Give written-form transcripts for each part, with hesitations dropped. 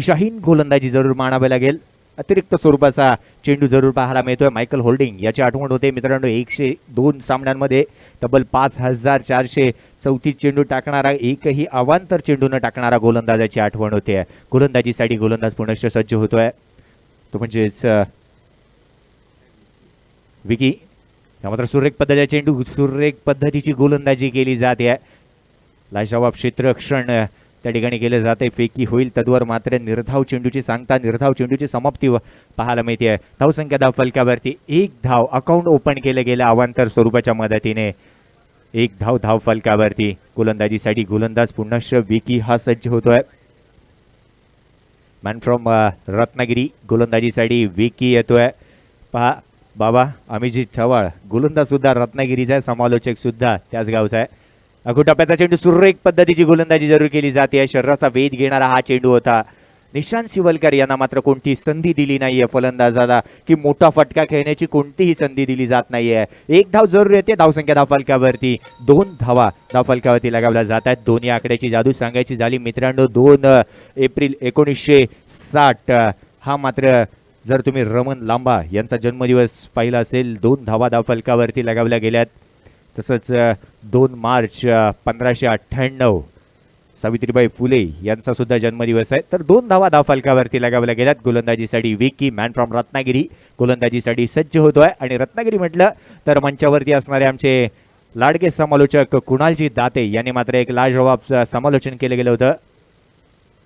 दिशाहीन गोलंदाजी जरूर मानावी लागेल. अतिरिक्त स्वरूपाचा चेंडू जरूर पाहायला मिळतोय. मायकल होल्डिंग याची आठवण होते मित्रांनो. 102 सामन्यांमध्ये तब्बल 5434 चेंडू टाकणारा, एकही अवांतर चेंडू न टाकणारा गोलंदाजाची आठवण होते. गोलंदाजीसाठी गोलंदाज पुनश्च सज्ज होतोय, तो म्हणजेच विकी. मात्र सुरेख पद्धतीची गोलंदाजी केली जाते. लाजवाब क्षेत्ररक्षण त्या ठिकाणी केलं जाते. फेकी होईल तद्वर मात्र निर्धाव चेंडूची समाप्ती पाहायला मिळते. धावसंख्या धाव फलकावरती 1 धाव. अकाउंट ओपन केलं गेलं अवांतर स्वरूपाच्या मदतीने. 1 धाव फलकावरती. गोलंदाजीसाठी गोलंदाज पुनश्च विकी हा सज्ज होतोय. मॅन फ्रॉम रत्नागिरी गोलंदाजीसाठी विकी येतोय. पहा बाबा अमिजित चव्हाण गोलंदाज सुद्धा रत्नागिरीचा, समालोचक सुद्धा त्याच गावचा आहे. अगोटप्प्याचा चेंडू सुरेख पद्धतीची गोलंदाजी जरूर केली जाते. शरीराचा वेध घेणारा हा चेंडू होता. निशांत शिवलकर यांना मात्र कोणतीही संधी दिली नाहीये फलंदाजाला, की मोठा फटका खेळण्याची कोणतीही संधी दिली जात नाहीये. 1 धाव जरूर येते. धावसंख्या धाव फलकावरती 2 धावा धाव फलकावरती लगावल्या जात आहेत. दोन्ही आकड्याची जादू सांगायची झाली मित्रांनो, 2 एप्रिल 1960 हा मात्र जर तुम्ही रमन लांबा यांचा जन्मदिवस पाहिला असेल, 2 धावा धाव फलकावरती लगावल्या गेल्यात. तसंच 2 मार्च 1598 सावित्रीबाई फुले यांचा सुद्धा जन्मदिवस आहे. तर 2 धावा धाव फलकावरती लगावल्या गेल्यात. गोलंदाजीसाठी विकी मॅन फ्रॉम रत्नागिरी गोलंदाजीसाठी सज्ज होतोय. आणि रत्नागिरी म्हटलं तर मंचावरती असणारे आमचे लाडके समालोचक कुणालजी दाते यांनी मात्र एक लाजवाब समालोचन केलं गेलं होतं.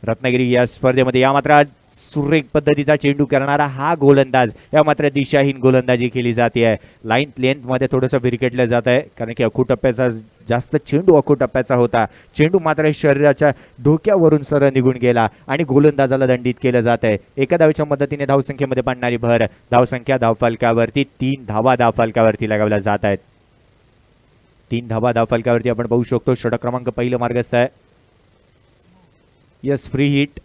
रत्नागिरी या स्पर्धेमध्ये या मात्र सुरेख पद्धतीचा चेंडू करणारा हा गोलंदाज, या मात्र दिशाहीन गोलंदाजी केली जाते आहे. लाईन लेंथमध्ये थोडंसं भिरकेटलं जात आहे, कारण की अखूटप्प्याचा जास्त चेंडू अखूटप्प्याचा होता. चेंडू मात्र शरीराच्या डोक्यावरून सरळ निघून गेला आणि गोलंदाजाला दंडित केलं जात आहे. एका धावेच्या मदतीने धावसंख्येमध्ये पडणारी भर. धावसंख्या धावफलकावरती 3 धावा धावफलकावरती लगावल्या जात आहेत. 3 धावा धावफलकावरती आपण पाहू शकतो. षटक क्रमांक पहिलं मार्गस्थ आहे. Yes, free hit.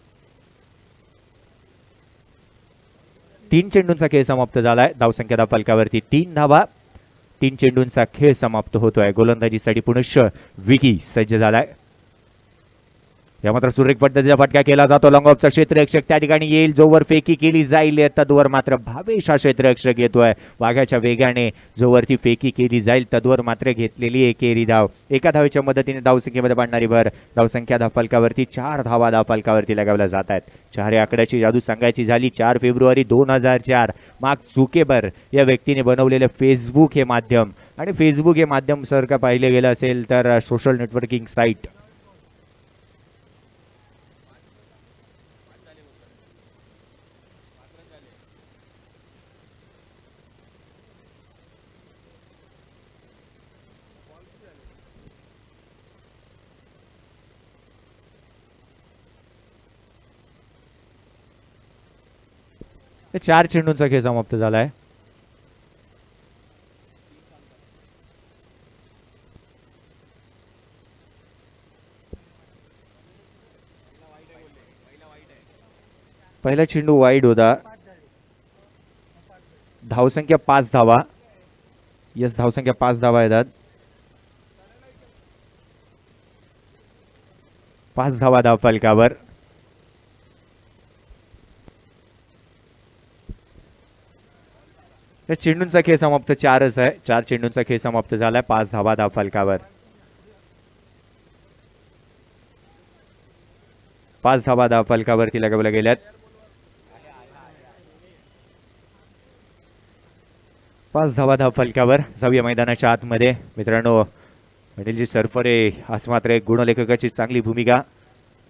3 चेंडूंचा खेळ समाप्त झालाय. धावसंख्या धाव फलकावरती 3 धावा. 3 चेंडूंचा खेळ समाप्त होतोय. गोलंदाजीसाठी पुनश्च विकी सज्ज झालाय. या मात्र सुरेख पद्धतीचा फटका केला जातो. लॉंग ऑफचा क्षेत्ररक्षक त्या ठिकाणी येईल. जोवर फेकी केली जाईल तद्वर मात्र भावेश हा क्षेत्ररक्षक येतोय. वाघाच्या वेगाने जोवरती फेकी केली जाईल तद्वर मात्र घेतलेली एकेरी धाव. एका धावेच्या मदतीने धावसंख्येमध्ये पडणारी भर. धावसंख्या धाव फलकावरती 4 धावा धाव फलकावरती लगावल्या जात आहेत. 4 आकड्याची जादू सांगायची झाली. 4 फेब्रुवारी 2004 मार्क झुकेबर या व्यक्तीने बनवलेलं फेसबुक हे माध्यम, आणि फेसबुक हे माध्यम सर का पाहिलं गेलं असेल तर सोशल नेटवर्किंग साईट. हे 4 चेंडूंचा खेळ समाप्त झालाय. पहिला चेंडू वाईड होता. धावसंख्या 5 धावा. यस, धावसंख्या 5 धावा येतात. 5 धावा धाव फलकावर. चेंडूंचा खेळ समाप्त 4च आहे. 4 चेंडूंचा खेळ समाप्त झालाय. 5 धावा धाव फलकावर. 5 धावा धाव फलकावरती लगावल्या गेल्यात. 5 धावा धाव फलकावर. जाऊया मैदानाच्या आतमध्ये मित्रांनो. अनिलजी सरफरे आज मात्र एक गुणलेखकाची चांगली भूमिका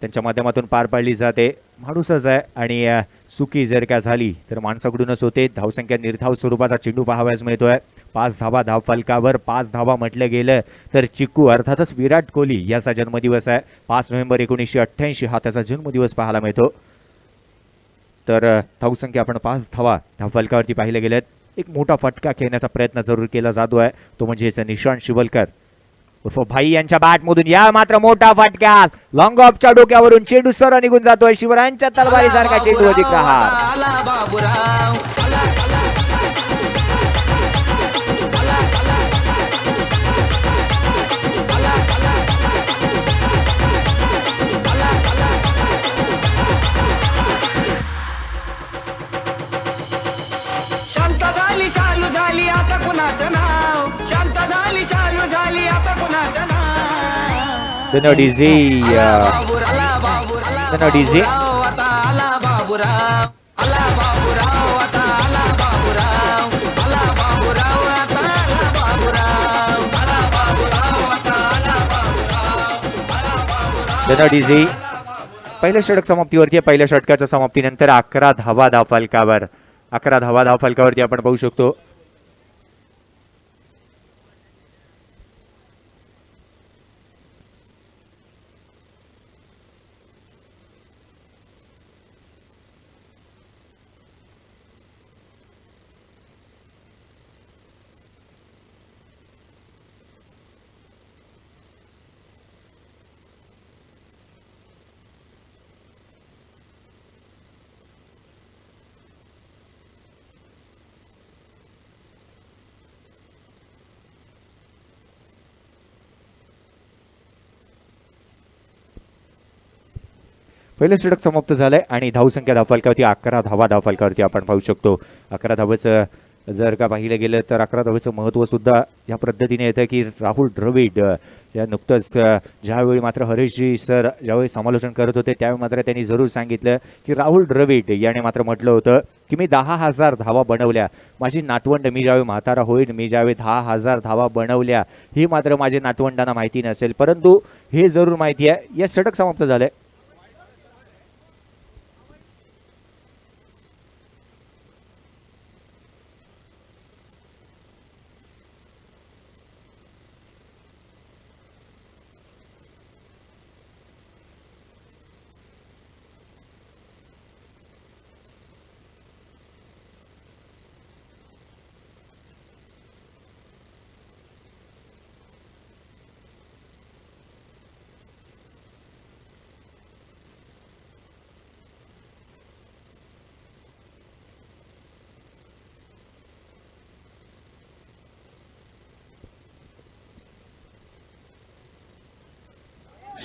त्यांच्या माध्यमातून पार पाडली जाते. माणूसच आहे आणि चुकी जर का झाली तर माणसाकडूनच होते. धावसंख्या निर्धाव स्वरूपाचा चेंडू पाहावयास मिळतोय. 5 धावा धाव फलकावर. 5 धावा म्हटलं गेलं तर चिक्कू अर्थातच विराट कोहली याचा जन्मदिवस आहे. 5 नोव्हेंबर 1988 हा त्याचा जन्मदिवस पाहायला मिळतो. तर धावसंख्या आपण 5 धावा धाव फलकावरती पाहिलं गेलेत. एक मोठा फटका खेळण्याचा प्रयत्न जरूर केला जातो आहे, तो म्हणजे निशांत शिवलकर उर्फ भाई यांच्या बॅटमधून. या मात्र मोठा फटका लॉंग ऑफच्या डोक्यावरून चेंडू सरळ निघून जातोय. शिवरायांच्या तलवारीसारखा चेंडू अधिक प्रहार. झाली आता कुणाचं नाव, शांत झाली शालू झाली आता कुणाचं नाव. धन्यवाद डीजे. धन्यवाद डीजे. आता आला बाबूराव, आला बाबूराव, आता आला बाबूराव, आला बाबूराव, आता आला बाबूराव, आला बाबूराव, आता आला बाबूराव, आला बाबूराव. धन्यवाद डीजे. पहिल्या षटक समाप्तीवरती आहे. पहिल्या षटकाच्या समाप्तीनंतर 11 धावा धावफलकावर, 11 धावा धावफलकावरती आपण पाहू शकतो. पहिलं षटक समाप्त झालंय आणि धावसंख्या धावफलकावरती 11 धावा धावफलकावरती आपण पाहू शकतो. 11 धावेचं जर का पाहिलं गेलं तर 11 धावेचं महत्त्व सुद्धा या पद्धतीने येतं की राहुल द्रविड या नुकतंच ज्यावेळी मात्र हरीशजी सर ज्यावेळी समालोचन करत होते त्यावेळी मात्र त्यांनी जरूर सांगितलं की राहुल द्रविड याने मात्र म्हटलं होतं की मी 10,000 धावा बनवल्या, माझी नातवंड मी ज्यावेळी म्हातारा होईल, मी ज्यावेळी 10,000 धावा बनवल्या ही मात्र माझ्या नातवंडांना माहिती नसेल, परंतु हे जरूर माहिती आहे. या षटक समाप्त झालंय.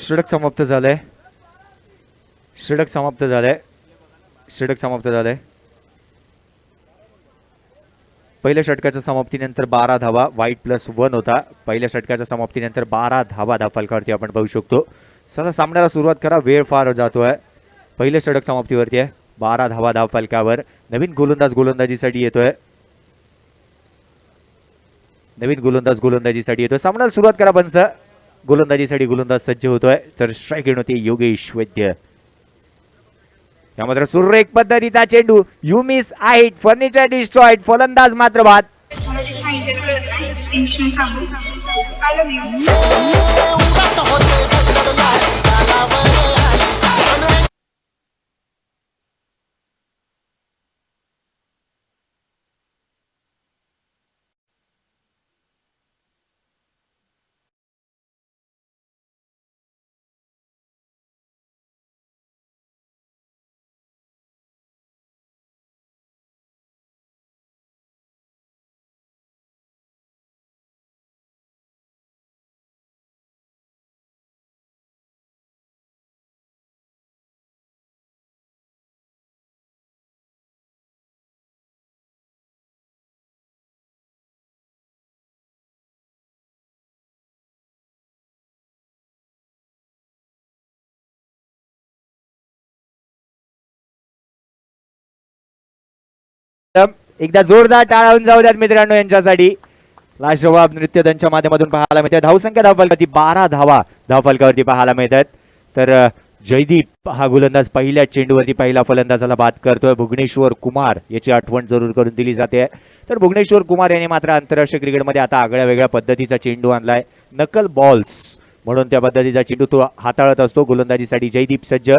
षटक समाप्त झालंय. षटक समाप्त झालंय. षटक समाप्त झालंय. पहिल्या षटकाच्या समाप्तीनंतर 12 धावा, वाईट +1 होता. पहिल्या षटकाच्या समाप्तीनंतर 12 धावा धावफलकावरती आपण पाहू शकतो. सध्या सामन्याला सुरुवात करा, वेळ फार जातोय. पहिलं षटक समाप्तीवरती आहे. 12 धावा धावफलकावर. नवीन गोलंदाज गोलंदाजीसाठी येतोय. नवीन गोलंदाज गोलंदाजीसाठी येतोय. सामन्याला सुरुवात करा पंच. गोलंदाजीसाठी गोलंदाज सज्ज होतोय. तर स्ट्राईक घेऊन होते योगेश वैद्य. यामध्ये सुरेख पद्धतीचा चेंडू, you miss I hit, furniture destroyed, फलंदाज मात्र बाद. एकदा जोरदार टाळावून जाऊ द्यात मित्रांनो यांच्यासाठी. लाजवाब नृत्य त्यांच्या माध्यमातून पाहायला मिळते. धावसंख्या धावफलकावरती 12 धावा धावफलकावरती पाहायला मिळतात. तर जयदीप हा गोलंदाज पहिल्या चेंडूवरती पहिला फलंदाजाला बाद करतोय. भुवनेश्वर कुमार याची आठवण जरूर करून दिली जाते. तर भुवनेश्वर कुमार यांनी मात्र आंतरराष्ट्रीय क्रिकेटमध्ये आता आगळ्या वेगळ्या पद्धतीचा चेंडू आणलाय. नकल बॉल्स म्हणून त्या पद्धतीचा चेंडू तो हाताळत असतो. गोलंदाजीसाठी जयदीप सज्ज.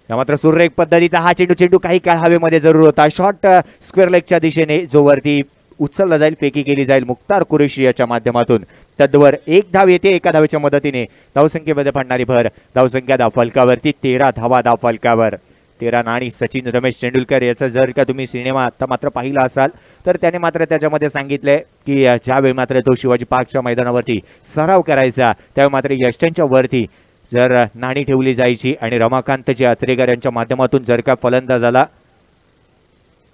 मात्र सुरेख पद्धतीचा हा चेंडू काही काळ हवेमध्ये जरूर होता. शॉर्ट स्क्वेअर लेगच्या दिशेने जो वरती उचलला जाईल, फेकी केली जाईल मुख्तार कुरेशी याच्या माध्यमातून. तद्वर एक धाव येते. एका धावेच्या मदतीने धावसंख्येमध्ये पडणारी भर. धावसंख्या धावफलकावरती 13 धावा धावफलकावर. 13 नाणी सचिन रमेश तेंडुलकर याचा जर का तुम्ही सिनेमा आता मात्र पाहिला असाल तर त्याने मात्र त्याच्यामध्ये सांगितलंय की ज्यावेळी मात्र तो शिवाजी पार्कच्या मैदानावरती सराव करायचा त्यावेळी मात्र यष्टींच्या वरती जर नाणी ठेवली जायची आणि रमाकांतजी आत्रेकर यांच्या माध्यमातून जर का फलंदाजाला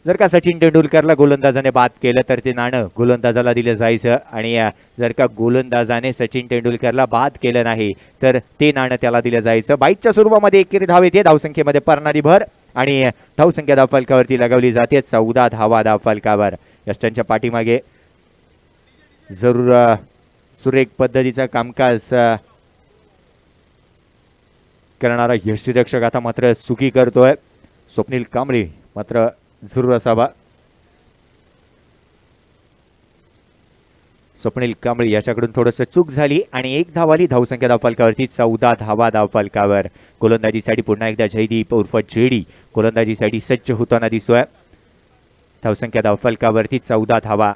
जर का सचिन तेंडुलकरला गोलंदाजाने बाद केलं तर ते नाणं गोलंदाजाला दिलं जायचं आणि जर का गोलंदाजाने सचिन तेंडुलकरला बाद केलं नाही तर ते नाणं त्याला दिलं जायचं. बाईटच्या स्वरूपामध्ये एकेरी धाव येते, धावसंख्येमध्ये पडणारी भर आणि धावसंख्या धावफलकावरती लगावली जाते 14 धावा धावफलकावर. यष्टांच्या पाठीमागे जरूर सुरेख पद्धतीचा कामकाज करणारा यष्टीरक्षक आता मात्र चुकी करतोय. स्वप्नील कांबळे मात्र जरूर असावा. स्वप्नील कांबळे याच्याकडून थोडंसं चूक झाली आणि एक धाव आली. धावसंख्या धावफलकावरती 14 धावा धावफलकावर. गोलंदाजीसाठी पुन्हा एकदा जयदीप उर्फ जेडी गोलंदाजीसाठी सज्ज होताना दिसतोय. धावसंख्या धावफलकावरती 14 धावा.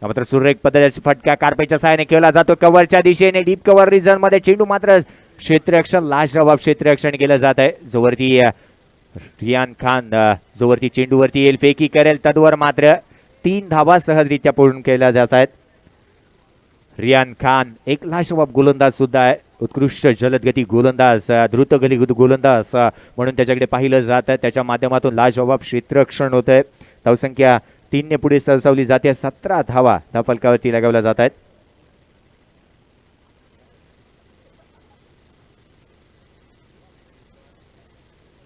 मात्र सुरेख पद्धतीचा फटका कार्पेटच्या सहाय्याने केला जातो कव्हरच्या दिशेने. डीप कव्हर रिझन मध्ये चेंडू मात्र क्षेत्ररक्षण लाजवाब क्षेत्ररक्षण केलं जात आहे. जोवरती रियान खान जोवरती चेंडूवरती येईल फेकी करेल तद्वर मात्र 3 धावा सहजरित्या पूर्ण केल्या जात आहेत. रियान खान एक लाजवाब गोलंदाज सुद्धा आहे. उत्कृष्ट जलदगती गोलंदाज, द्रुतगती गोलंदाज म्हणून त्याच्याकडे पाहिलं जातं. त्याच्या माध्यमातून लाजवाब क्षेत्ररक्षण होत आहे. धावसंख्या 3 ने पुढे सरसावली जाते. 17 धावा धावफलकावरती लगावल्या जात आहेत.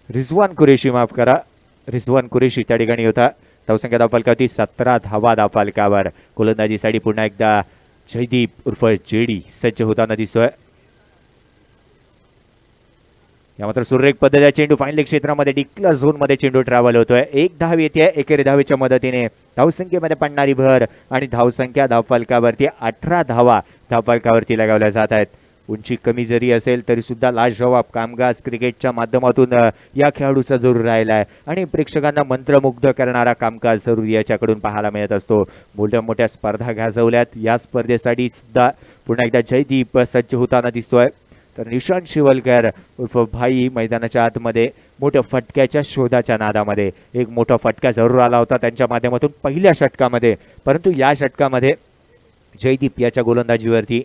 रिजवान कुरेशी माफ करा, रिजवान कुरेशी त्या ठिकाणी होता. धावसंख्या धावफलकावरती 17 धावा धावफलकावर. गोलंदाजीसाठी पुन्हा एकदा जयदीप उर्फ जेडी सज्ज होताना दिसतोय. या मात्र सुरेख पद्धतीचा चेंडू फाईनल क्षेत्रामध्ये डिक्लेअर झोन मध्ये चेंडू ट्रॅव्हल होतोय. एक धाव येते एकेरी धावेच्या मदतीने. धावसंख्येमध्ये पडणारी भर आणि धावसंख्या धावफलकावरती 18 धावा धावफलकावरती लगावल्या जात आहेत. उंची कमी जरी असेल तरी सुद्धा लाजवाब कामकाज क्रिकेटच्या माध्यमातून या खेळाडूचा जरूर राहिला आहे आणि प्रेक्षकांना मंत्रमुग्ध करणारा कामकाज जरूर याच्याकडून पाहायला मिळत असतो. मोठ्या मोठ्या स्पर्धा गाजवल्यात. या स्पर्धेसाठी सुद्धा पुन्हा एकदा जयदीप सज्ज होताना दिसतोय. तर निशांत शिवलकर उर्फ भाई मैदानाच्या आतमध्ये मोठ्या फटक्याच्या शोधाच्या नादामध्ये. एक मोठा फटका जरूर आला होता त्यांच्या माध्यमातून पहिल्या षटकामध्ये, परंतु या षटकामध्ये जयदीप याच्या गोलंदाजीवरती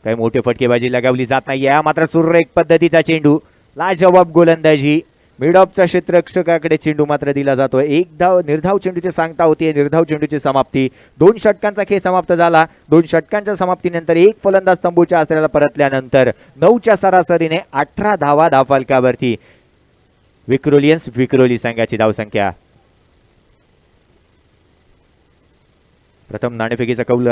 काही मोठे फटकेबाजी लगावली जात नाही. या मात्र सुरेख पद्धतीचा चेंडू, लाजवाब गोलंदाजी, मिड ऑफच्या क्षेत्ररक्षकाकडे चेंडू मात्र दिला जातोय. एक धाव निर्धाव चेंडूची सांगता होती. निर्धाव चेंडूची समाप्ती. 2 षटकांचा खेळ समाप्त झाला. 2 षटकांच्या समाप्तीनंतर एक फलंदाज तंबूच्या आश्रयाला परतल्यानंतर 9च्या सरासरीने 18 धावा धावफलकावरती. विक्रोली संघाची धावसंख्या. प्रथम नाणेफेकीचा कौल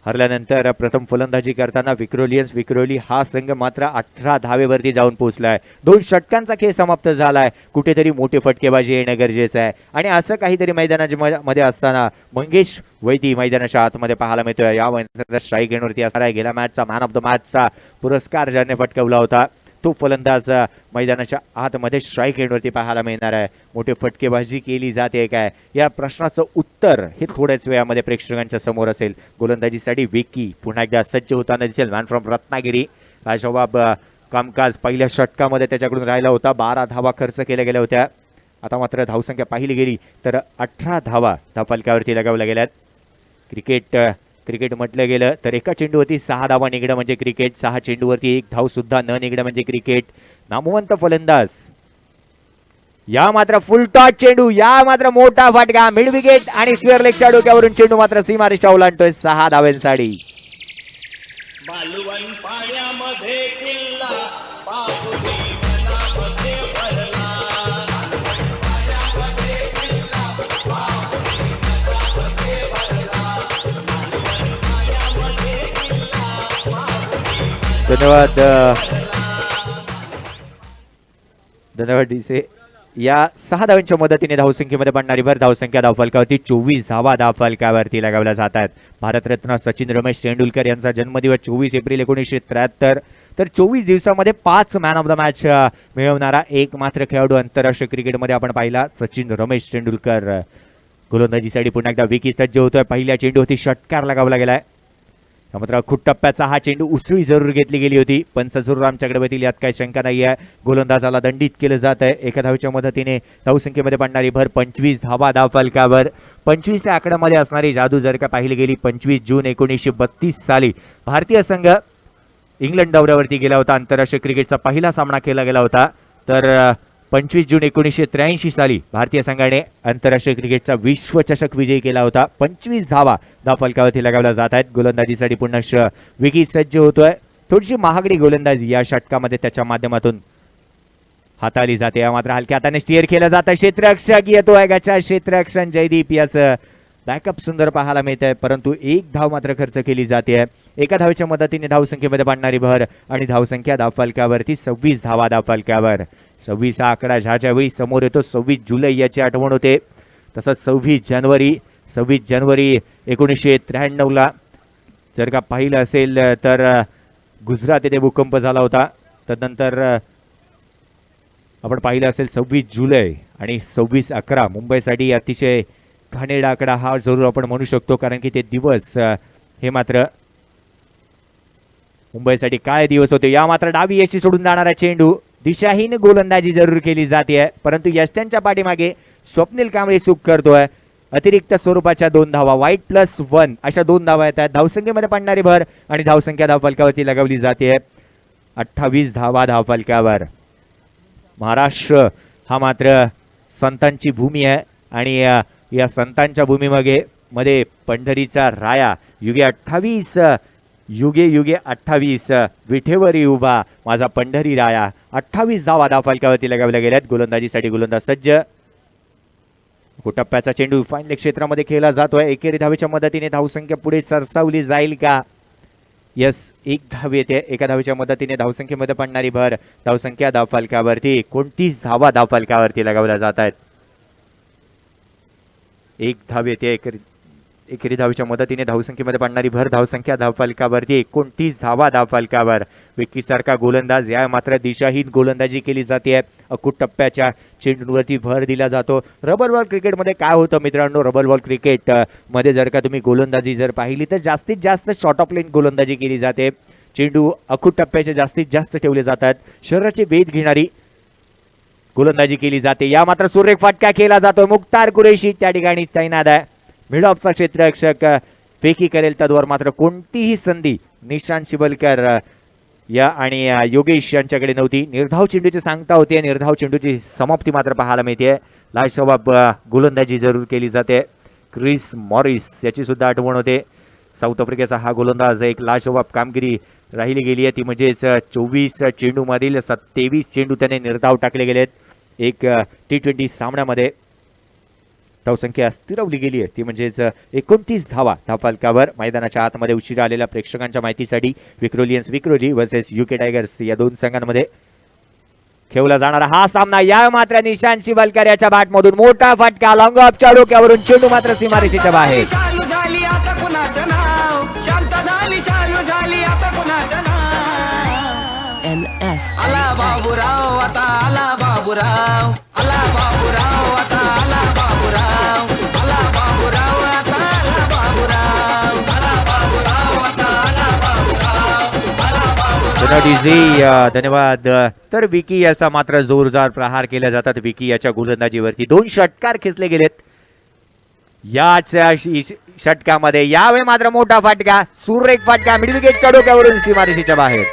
हरल्यानंतर प्रथम फलंदाजी करताना विक्रोली हा संघ मात्र 18 धावेवरती जाऊन पोहोचलाय. 2 षटकांचा खेळ समाप्त झालाय. कुठेतरी मोठे फटकेबाजी येणं गरजेचं आहे आणि असं काहीतरी मैदानाच्या मध्ये असताना मंगेश वैदी मैदानाच्या आतमध्ये पाहायला मिळतोय. या मैदानात स्ट्राईक रेटवरती असणार आहे. गेल्या मॅचचा मॅन ऑफ द मॅचचा पुरस्कार ज्याने पटकावला होता तो फलंदाज मैदानाच्या आतमध्ये स्ट्राईक रेटवरती पाहायला मिळणार आहे. मोठे फटकेबाजी केली जाते काय, या प्रश्नाचं उत्तर हे थोड्याच वेळामध्ये प्रेक्षकांच्या समोर असेल. गोलंदाजीसाठी विकी पुन्हा एकदा सज्ज होताना दिसेल. Man from Ratnagiri. लाजवाब कामकाज पहिल्या षटकामध्ये त्याच्याकडून राहिला होता. 12 धावा खर्च केल्या गेल्या होत्या. आता मात्र धावसंख्या पाहिली गेली तर 18 धावा धावफलकावरती लगावल्या गेल्यात. क्रिकेट म्हटलं गेलं तर एका चेंडूवरती 6 धावा निघणं म्हणजे क्रिकेट. 6 चेंडूवरती 1 धाव सुद्धा न निघणं म्हणजे क्रिकेट. नामवंत फलंदाज. या मात्र फुल टॉस चेंडू, या मात्र मोठा फटका, मिड विकेट आणि स्क्वेअर लेगच्या डोक्यावरून चेंडू मात्र सीमारेषा ओलांडतोय 6 धावांसाठी. बालवण पाण्यामध्ये किल्ला पाहुनी मनामध्ये भरला. धन्यवाद डीसे. या 6 धावांच्या मदतीने धावसंख्येमध्ये पडणारी भर. धावसंख्या धावफलकावरती 24 धावा धावफलकावरती लगावल्या जात आहेत. भारतरत्न सचिन रमेश तेंडुलकर यांचा जन्मदिवस 24 एप्रिल 1973. तर 24 दिवसामध्ये 5 मॅन ऑफ द मॅच मिळवणारा एक मात्र खेळाडू आंतरराष्ट्रीय क्रिकेटमध्ये आपण पाहिला सचिन रमेश तेंडुलकर. गोलंदाजीसाठी पुन्हा एकदा विकी सज्ज होतोय. पहिल्या चेंडूवरती षटकार लगावला गेलाय. मात्र खूप टप्प्याचा हा चेंडू उसळी जरूर घेतली गेली होती. पंच जरूर आमच्याकडे बघतील यात काही शंका नाही आहे. गोलंदाजाला दंडित केलं जात आहे. एका धावेच्या मदतीने धावसंख्येमध्ये पडणारी भर 25 धावा धावफलकावर. 25 या आकड्यामध्ये असणारी जादू जर का पाहिली गेली 25 जून 1932 साली भारतीय संघ इंग्लंड दौऱ्यावरती गेला होता. आंतरराष्ट्रीय क्रिकेटचा पहिला सामना केला गेला होता. तर 25 जून 1983 साली भारतीय संघाने आंतरराष्ट्रीय क्रिकेटचा विश्वचषक विजयी केला होता. 25 धावफलकावरती लगावल्या जात आहेत. गोलंदाजीसाठी पुन्हा विकी सज्ज होतोय. थोडीशी महागडी गोलंदाजी या षटकामध्ये त्याच्या माध्यमातून हाताळली जाते. मात्र हलक्या हाताने स्टिअर केलं जातं. क्षेत्ररक्षक येतोय गचा क्षेत्ररक्षण जयदीप याचं बॅकअप सुंदर पाहायला मिळत आहे, परंतु एक धाव मात्र खर्च केली जाते. एका धावेच्या मदतीने धावसंख्येमध्ये पाडणारी भर आणि धावसंख्या धावफलकावरती 26 धावा धावफलकावर. 26 हा आकडा ज्याच्या वेळी समोर येतो 26 जुलै याची आठवण होते. तसंच 26 जानेवारी 1993 जर का पाहिलं असेल तर गुजरात येथे भूकंप झाला होता. तदनंतर आपण पाहिलं असेल 26 जुलै आणि 26/11 मुंबईसाठी अतिशय घाणेरडा आकडा हा जरूर आपण म्हणू शकतो, कारण की ते दिवस हे मात्र मुंबईसाठी काय दिवस होते. या मात्र डावी यशी सोडून जाणारा चेंडू दिशाहीन गोलंदाजी जरूर केली जाते, परंतु यष्ट्यांच्या पाठीमागे स्वप्नील कांबळे चूक करतोय. अतिरिक्त स्वरूपाच्या 2 धावा वाईट +1 अशा 2 धावा येतात. धावसंख्येमध्ये पडणारी भर आणि धावसंख्या धावफलकावरती लगावली जाते 28 धावा धावफलकावर. महाराष्ट्र हा मात्र संतांची भूमी आहे आणि या संतांच्या भूमीमध्ये पंढरीचा राया युगे 28 विठेवरी उभा माझा पंढरी राया. 28 धावा धावफलकावरती लगावल्या गेल्यात. गोलंदाजीसाठी गोलंदाज सज्ज. टप्प्याचा चेंडू फाईन क्षेत्रामध्ये खेळला जातोय. एकेरी धावेच्या मदतीने धावसंख्या पुढे सरसावली जाईल का? यस, एक धाव येते. एका धावेच्या मदतीने धावसंख्येमध्ये पडणारी भर धावसंख्या धावफलकावरती 29 धावा धावफलकावरती लगावल्या जात आहेत. एक धाव येते. एकेरी धावेच्या मदतीने धावसंख्येमध्ये पडणारी भर धावसंख्या धावफलकावरती 29 धावा धावफलकावर. विकी सारखा गोलंदाज या मात्र दिशाहीन गोलंदाजी केली जाते. अकुट टप्प्याच्या चेंडूवरती भर दिला जातो. रबर बॉल क्रिकेटमध्ये काय होतं मित्रांनो, रबर बॉल क्रिकेट मध्ये जर का तुम्ही गोलंदाजी जर पाहिली तर जास्तीत जास्त शॉर्ट ऑफ लेन गोलंदाजी केली जाते. चेंडू अकुट टप्प्याचे जास्तीत जास्त ठेवले जातात. शरीराचे वेध घेणारी गोलंदाजी केली जाते. या मात्र सुरेख फटका केला जातो. मुख्तार कुरेशी त्या ठिकाणी तैनात आहे. मिड ऑफचा क्षेत्ररक्षक फेकी करेल तद्वर मात्र कोणतीही संधी निशांत शिबलकर या आणि योगेश यांच्याकडे नव्हती. निर्धाव चेंडूची सांगता होती. निर्धाव चेंडूची समाप्ती मात्र पाहायला मिळते. लाजवाब गोलंदाजी जरूर केली जाते. क्रिस मॉरिस याची सुद्धा आठवण होते. साऊथ आफ्रिकेचा हा गोलंदाज एक लाजवाब कामगिरी राहिली गेली आहे. ती म्हणजेच 24 चेंडूमधील 27 चेंडू त्याने निर्धाव टाकले गेलेत. एक T20 सामन्यामध्ये धावसंख्या स्थिरवली गेली आहे ती म्हणजेच 29 धावा धावफलकावर. मैदानाच्या आतमध्ये उशिरा आलेल्या प्रेक्षकांच्या माहितीसाठी विक्रोली वर्सेस UK टायगर्स या 2 संघांमध्ये खेळला जाणारा हा सामना. या मात्र निशांत शिबलकर याच्या बॅटमधून मोठा फटका लॉंग ऑफच्या डोक्यावरून चेंडू मात्र सीमारेषेच्या बाहेर. शालू झाली आता कुणाचं नाव, शांत झाली शालू झाली आता कुणाचं नाव. NS आला बाबूराव आता आला बाबूराव, आला बाबूराव आता आला बाबूराव, आला बाबूराव आता आला बाबूराव, आला बाबूराव आता आला बाबूराव, आला बाबूराव. धन्यवाद. तर विकी याचा मात्र जोरदार प्रहार केले जातात. विकी याच्या गोलंदाजीवरती 2 षटकार खेचले गेलेत याच षटकामध्ये. यावेळी मात्र मोठा फटका, सुरेख फटका मिड विकेटच्या डोक्यावरून सीमारेषेच्या बाहेर.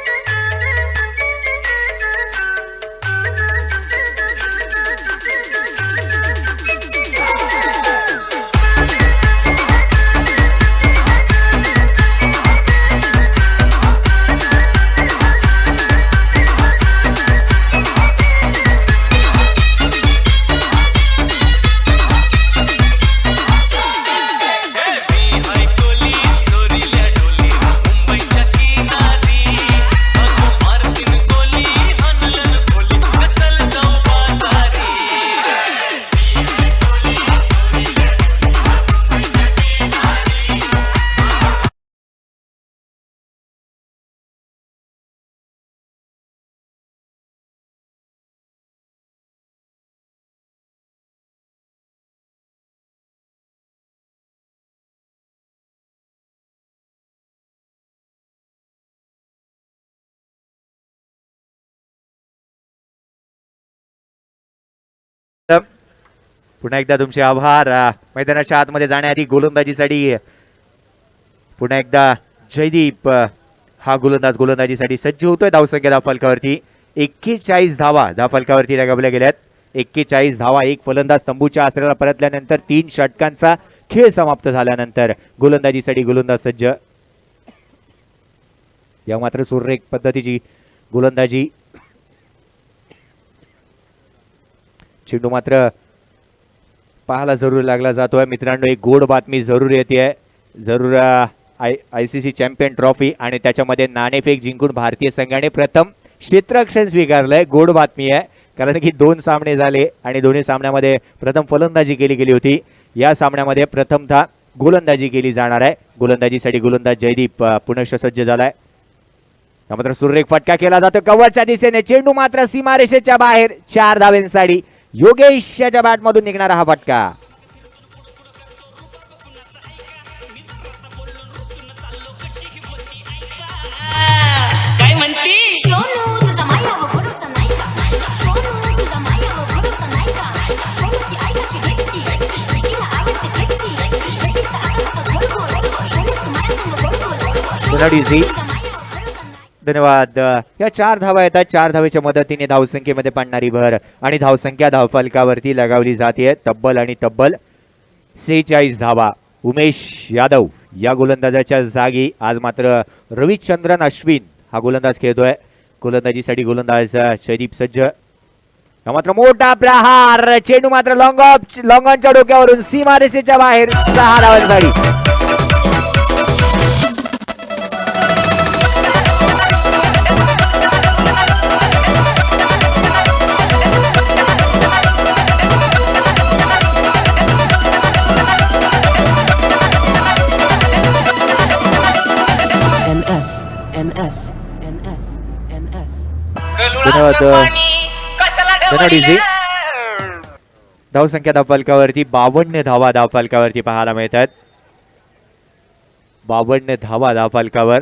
पुन्हा एकदा तुमचे आभार. मैदानाच्या आतमध्ये जाण्याआधी गोलंदाजीसाठी पुन्हा एकदा जयदीप हा गोलंदाजीसाठी सज्ज होतोय. धावसंख्या धावफलकावरती 41 धावा धावफलकावरती लगावल्या गेल्यात. 41 धावा, एक फलंदाज तंबूच्या आश्रयाला परतल्यानंतर 3 षटकांचा खेळ समाप्त झाल्यानंतर गोलंदाजीसाठी गोलंदाज सज्ज. या मात्र सुरेख पद्धतीची गोलंदाजी. चेंडू मात्र पाहायला जरूर लागला जातोय मित्रांनो. एक गोड बातमी जरूर येते, जरूर ICC चॅम्पियन ट्रॉफी आणि त्याच्यामध्ये नाणेफेक जिंकून भारतीय संघाने प्रथम क्षेत्ररक्षण स्वीकारलंय. गोड बातमी आहे, कारण की 2 सामने झाले आणि दोन्ही सामन्यामध्ये प्रथम फलंदाजी केली गेली होती. या सामन्यामध्ये प्रथमतः गोलंदाजी केली जाणार आहे. गोलंदाजीसाठी गोलंदाज जयदीप पुनश्च सज्ज झालाय. मात्र सुरेख फटका केला जातो कव्हरच्या दिशेने. चेंडू मात्र सीमारेषेच्या बाहेर. 4 धावांसाठी योगेश याच्या बॅटमधून निघणारा हा फटका. काय म्हणती सोनू तुझा मायावर भरोसा नाही का? सोनू तुझा मायावर भरोसा नाही का? सोनूची आई कशी ढेकसी, तिला आवडते ढेकसी, ढेकसीचा आकाराचा गोल. सोनू तू माझ्यासंग बोल. सोनाली जी, तुझा मायावर भरोसा नाही. धन्यवाद. या 4 धावा येतात. 4 धावेच्या मदतीने धावसंख्येमध्ये पडणारी भर आणि धावसंख्या धावफलकावरती लगावली जाते तब्बल 46 धावा. उमेश यादव या गोलंदाजाच्या जागी आज मात्र रविचंद्रन अश्विन हा गोलंदाज खेळतोय. गोलंदाजीसाठी गोलंदाज जयदीप सज्ज. मात्र मोठा प्रहार. चेंडू मात्र लॉंगॉनच्या डोक्यावरून सीमारेषेच्या बाहेर. 6 धावांसाठी. धन्यवाद जी. धावसंख्या धावफलकावरती 52 धावा धावफलकावरती पाहायला मिळतात. 52 धावा धावफलकावर.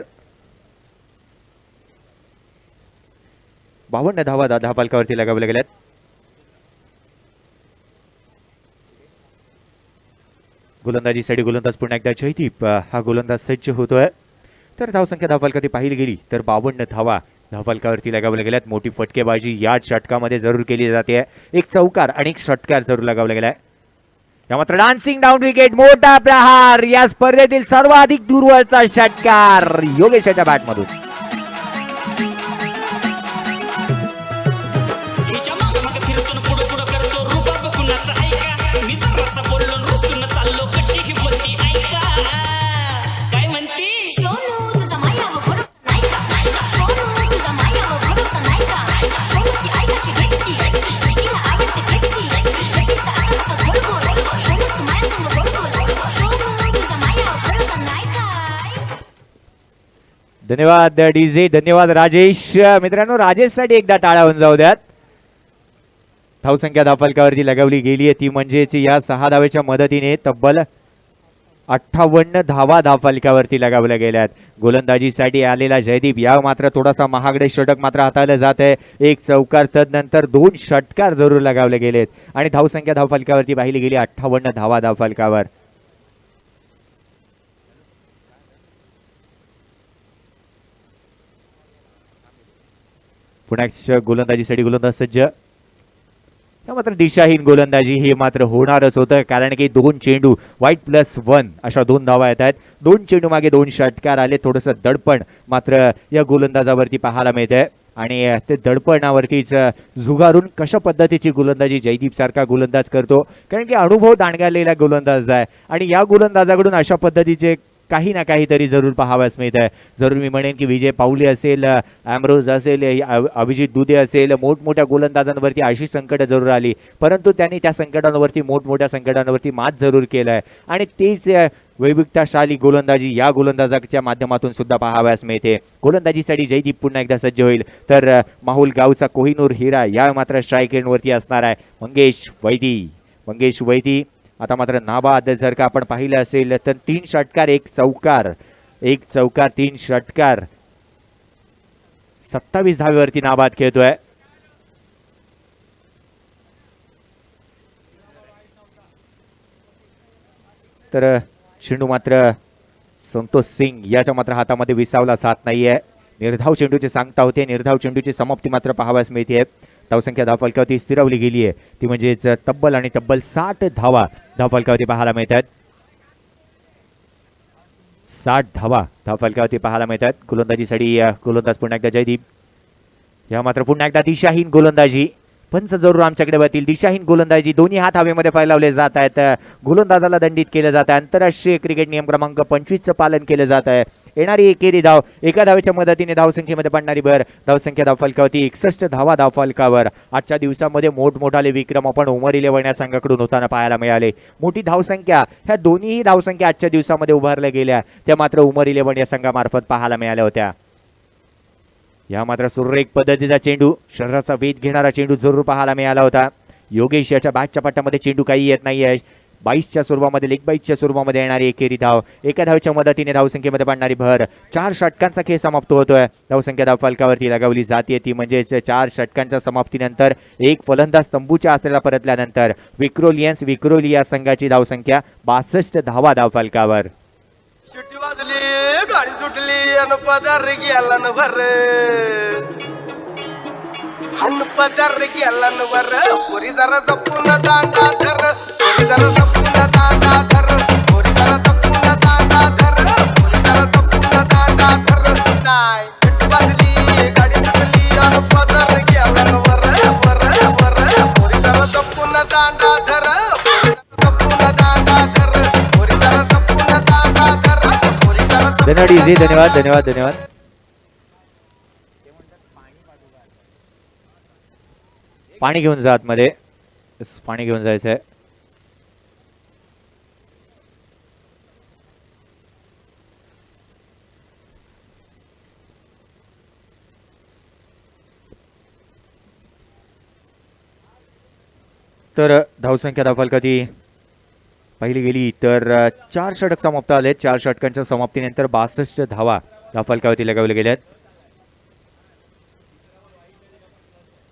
52 धावा धावफलकावरती लगावल्या गेल्यात. गोलंदाजीसाठी गोलंदाज पुन्हा एकदा जयदीप हा गोलंदाज सज्ज होतोय. तर धावसंख्या धावफलकावरती पाहिली गेली तर 52 धावा धावफलकावरती लगावल्या गेल्यात. मोठी फटकेबाजी या षटकामध्ये जरूर केली जाते. एक चौकार आणि एक षटकार जरूर लगावला गेलाय. या मात्र डान्सिंग डाऊन विकेट. मोठा प्रहार. या स्पर्धेतील सर्वाधिक दूरवरचा षटकार योगेशाच्या बॅटमधून. हिच्या मागं मागं फिरतो न पुढं पुढं करतो रुबाब कुणाचा ऐका मी जरासा बोललो न रुसून चाललो कशी ही बोलती ऐका काय म्हणती सोनू तुझा मायावर भरोसा नाही का? सोनू तुझा मायावर भरोसा नाही का? सोनूची आई कशी ढेकसी, तिला आवडते ढेकसी, ढेकसीचा आकाराचा गोल. सोनू तू माझ्यासंग बोल. सोनू तुझा मायावर भरोसा नाही का? धन्यवाद डीजे. धन्यवाद राजेश. मित्रांनो राजेशसाठी एकदा टाळ्या होऊन जाऊ द्यात. धावसंख्या धावफलकावरती लगावली गेली आहे ती म्हणजेच या 6 धावेच्या मदतीने तब्बल 58 धावा धावफलकावरती लगावल्या गेल्यात. गोलंदाजीसाठी आलेला जयदीप या मात्र थोडासा महागडे षटक मात्र हाताळलं जात आहे. एक चौकार तदनंतर 2 षटकार जरूर लगावले गेलेत आणि धावसंख्या धावफलकावरती पाहिली गेली 58 धावा धावफलकावर. पुन्हा गोलंदाजीसाठी गोलंदाज सज्ज. मात्र दिशाहीन गोलंदाजी हे मात्र होणारच होतं, कारण की 2 चेंडू वाईट+1 अशा 2 धावा येत आहेत. 2 चेंडू मागे 2 षटकार आले. थोडंसं दडपण मात्र या गोलंदाजावरती पाहायला मिळतंय आणि ते दडपणावरतीच झुगारून कशा पद्धतीची गोलंदाजी जयदीप सारखा गोलंदाज करतो, कारण की अनुभव दांडगालेला गोलंदाज आहे आणि या गोलंदाजाकडून अशा पद्धतीचे काही ना काहीतरी जरूर पाहाव्यास मिळत आहे. जरूर मी म्हणेन की विजय पाऊली असेल, ॲम्ब्रोज असेल, अभिजित दुधे असेल, मोठमोठ्या गोलंदाजांवरती अशी संकट जरूर आली, परंतु त्यांनी त्या संकटांवरती मोठमोठ्या संकटांवरती मात जरूर केलं आहे आणि तीच वैविध्यशाली गोलंदाजी या गोलंदाजाच्या माध्यमातून सुद्धा पाहाव्यास मिळते. गोलंदाजीसाठी जयदीप पुन्हा एकदा सज्ज होईल, तर माहुल गावचा कोहिनूर हिरा या मात्र स्ट्राईक एंडवरती असणार आहे. मंगेश वैदी आता मात्र नाबाद जर का आपण पाहिलं असेल तर 3 षटकार 1 चौकार 3 षटकार 27 धावेवरती नाबाद खेळतोय. तर चेंडू मात्र संतोष सिंग याच्या मात्र हातामध्ये विसावला साथ नाहीये. निर्धाव चेंडूची सांगता होते, निर्धाव चेंडूची समाप्ती मात्र पाहाव्यास मिळते. धावसंख्या धावफलकावरती स्थिरावली गेली आहे ती म्हणजेच तब्बल आणि तब्बल 60 धावा धावफलकावरती पाहायला मिळतात. 60 धावा धावफलकावरती पाहायला मिळतात. गोलंदाजीसाठी गोलंदाज पुन्हा एकदा जयदीप. या मात्र पुन्हा एकदा दिशाहीन गोलंदाजी. पंच जरूर आमच्याकडे बघतील. दिशाहीन गोलंदाजी, दोन्ही हात हवेमध्ये फैलावले जात आहेत. गोलंदाजाला दंडित केलं जात आहे. आंतरराष्ट्रीय क्रिकेट नियम क्रमांक 25चं पालन केलं जात आहे. येणारी एकेरी धाव, एका धावेच्या मदतीने धावसंख्येमध्ये पडणारी भर. धावसंख्या धावफलकावरती 61 धावा धावफलकावर. आजच्या दिवसामध्ये मोठमोठाले विक्रम आपण उमर 11 या संघाकडून होताना पाहायला मिळाले. मोठी धावसंख्या, ह्या दोन्ही धावसंख्या आजच्या दिवसामध्ये उभारल्या गेल्या त्या मात्र उमर 11 या संघामार्फत पाहायला मिळाल्या होत्या. या मात्र सुरेख पद्धतीचा चेंडू, शरीराचा वेध घेणारा चेंडू जरूर पाहायला मिळाला होता. योगेश याच्या बॅटच्या पट्ट्यामध्ये चेंडू काही येत नाहीये. 22च्या स्वरूपामध्ये, लेग 22च्या स्वरूपामध्ये येणारी एकेरी धाव, एका धावेच्या मदतीने धावसंख्येमध्ये पडणारी भर. 4 षटकांचा खेळ समाप्त होतोय. धावसंख्या धावफलकावरती लगावली जाते ती म्हणजेच 4 षटकांच्या समाप्तीनंतर एक फलंदाज तंबूच्या आसऱ्याला परतल्यानंतर विक्रोली या संघाची धावसंख्या 62 धावा धावफलकावर. शिट्टी वाजली, गाडी सुटली अन पदार गेला न भर, अन पदार गेला न भर. पोरी जरा जपून दांडा धर, पोरी जरा जपून दांडा धर, पोरी जरा जपून दांडा धर, पोरी जरा जपून दांडा धर. नाही शिट्टी वाजली, गाडी सुटली अन पदार गेला न भर, भर भर. पोरी जरा जपून दांडा धर, पोरी जरा जपून दांडा धर, पोरी जरा जपून दांडा धर, पोरी जरा धन्यवाद इजी, धन्यवाद धन्यवाद धन्यवाद. पाणी घेऊन जा आतमध्ये. पाणी घेऊन जायचं आहे. तर धावसंख्या धावफलकावरती पाहिली गेली तर 4 षटक समाप्त आले. 4 षटकांच्या समाप्तीनंतर 62 धावा धावफलकावरती लगावल्या गेल्यात.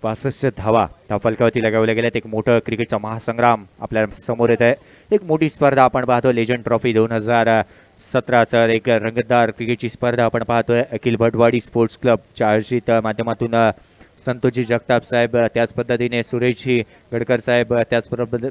65 धावा धावफलकावरती लगावल्या गेल्यात. एक मोठं क्रिकेटचा महासंग्राम आपल्या समोर येत आहे. एक मोठी स्पर्धा आपण पाहतो. लेजंड ट्रॉफी 2017चा एक रंगतदार क्रिकेटची स्पर्धा आपण पाहतोय. अखिल भटवाडी स्पोर्ट्स क्लबच्या आयोजित माध्यमातून संतोषजी जगताप साहेब, त्याच पद्धतीने सुरेशजी गडकर साहेब, त्याच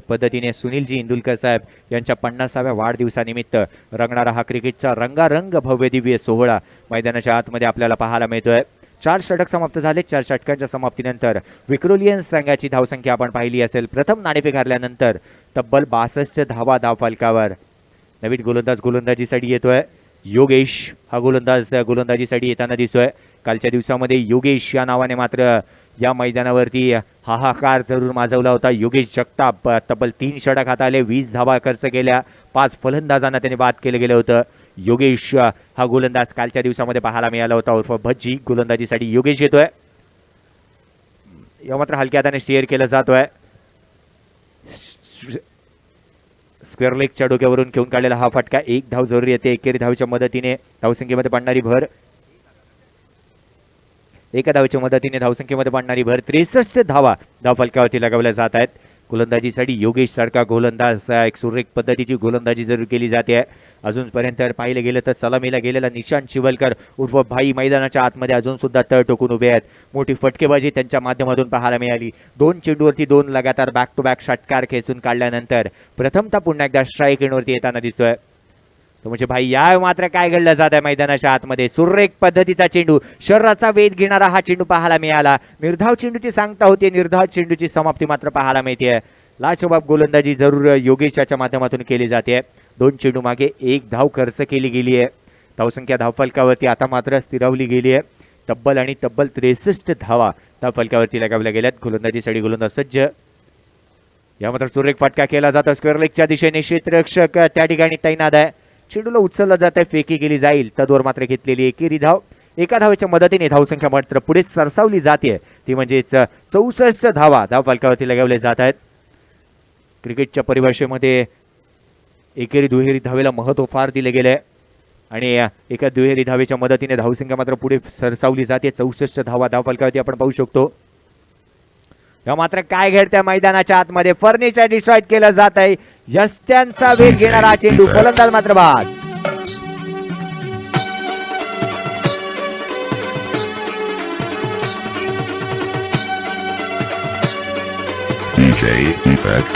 पद्धतीने सुनीलजी इंदुलकर साहेब यांच्या 50व्या वाढदिवसानिमित्त रंगणारा हा क्रिकेटचा रंगारंग भव्य दिव्य सोहळा मैदानाच्या आतमध्ये आपल्याला पाहायला मिळतोय. 4 षटक समाप्त झाले. 4 षटकांच्या समाप्तीनंतर विक्रोलियन्स संघाची धावसंख्या आपण पाहिली असेल. प्रथम नाणेफेक हारल्यानंतर तब्बल 62 धावा धावफलकावर. नवीन गोलंदाज गोलंदाजीसाठी येतोय. योगेश हा गोलंदाज गोलंदाजीसाठी येताना दिसतोय. कालच्या दिवसामध्ये योगेश या नावाने मात्र या मैदानावरती हाहाकार जरूर माजवला होता. योगेश जगताप तब्बल 3 षटक हाताळले, 20 धावा खर्च केल्या, 5 फलंदाजांना त्याने बाद केलं गेलं होतं. योगेश हा गोलंदाज कालच्या दिवसामध्ये पाहायला मिळाला होता. उर्फ भज्जी गोलंदाजीसाठी योगेश येतोय. या मात्र हलक्या हाताने स्टीअर केलं जातोय. स्क्वेअर लेगच्या डोक्यावरून घेऊन काढलेला हा फटका. 1 धाव जरुरी येते. एकेरी धावच्या मदतीने धावसंख्येमध्ये पडणारी भर. एका धावेच्या मदतीने धावसंख्येमध्ये पडणारी भर. 63 धावा धावफलकावरती लगावल्या जात आहेत. गोलंदाजीसाठी योगेश सारखा गोलंदाज एक सुरेख पद्धतीची गोलंदाजी जरूर केली जाते. अजूनपर्यंत पाहिलं गेलं तर सलामीला गेलेला निशांत शिवलकर उर्फ भाई मैदानाच्या आतमध्ये अजून सुद्धा तळ टोकून उभे आहेत. मोठी फटकेबाजी त्यांच्या माध्यमातून पाहायला मिळाली. 2 चेंडूवरती 2 लगातार बॅक टू बॅक षटकार खेचून काढल्यानंतर प्रथमतः पुन्हा एकदा स्ट्राईक एंडवरती येताना दिसतोय. तो म्हणजे भाई या मात्र काय घडलं जात आहे मैदानाच्या आतमध्ये. सुरेख पद्धतीचा चेंडू, शरीराचा वेध घेणारा हा चेंडू पाहायला मिळाला. निर्धाव चेंडूची सांगता होती, निर्धाव चेंडूची समाप्ती मात्र पाहायला मिळते. लाजवाब गोलंदाजी जरूर योगेशाच्या माध्यमातून केली जाते. 2 चेंडू मागे 1 धाव खर्च केली गेली आहे. धावसंख्या धावफलकावरती आता मात्र स्थिरावली गेली आहे. तब्बल आणि तब्बल 63 धावा धावफलकावरती लगावल्या गेल्यात. गोलंदाजीसाठी गोलंदाज सज्ज. या मात्र सुरेख फटका केला जातो स्क्वेअर लेगच्या दिशेने. क्षेत्ररक्षक त्या ठिकाणी तैनात आहे. चेंडूला उचललं जात आहे, फेकी केली जाईल. तद्वर मात्र घेतलेली एकेरी धाव. एका धावेच्या मदतीने धावसंख्या मात्र पुढे सरसावली जाते. ती म्हणजेच 64 धावा धावफलकावरती लगावले जात आहेत. क्रिकेटच्या परिभाषेमध्ये एकेरी दुहेरी धावेला महत्त्व फार दिले गेले आणि एका दुहेरी धावेच्या मदतीने धावसंख्या मात्र पुढे सरसावली जाते. 64 धावा धावफलकावरती आपण पाहू शकतो. या मात्र काय घडत्या मैदानाच्या आतमध्ये. फर्निचर डिस्ट्रॉइड केलं जात आहे. यष्ट्यांचा वेग घेणारा चेंडू, फलंदाज मात्र बाद. DJ Effect.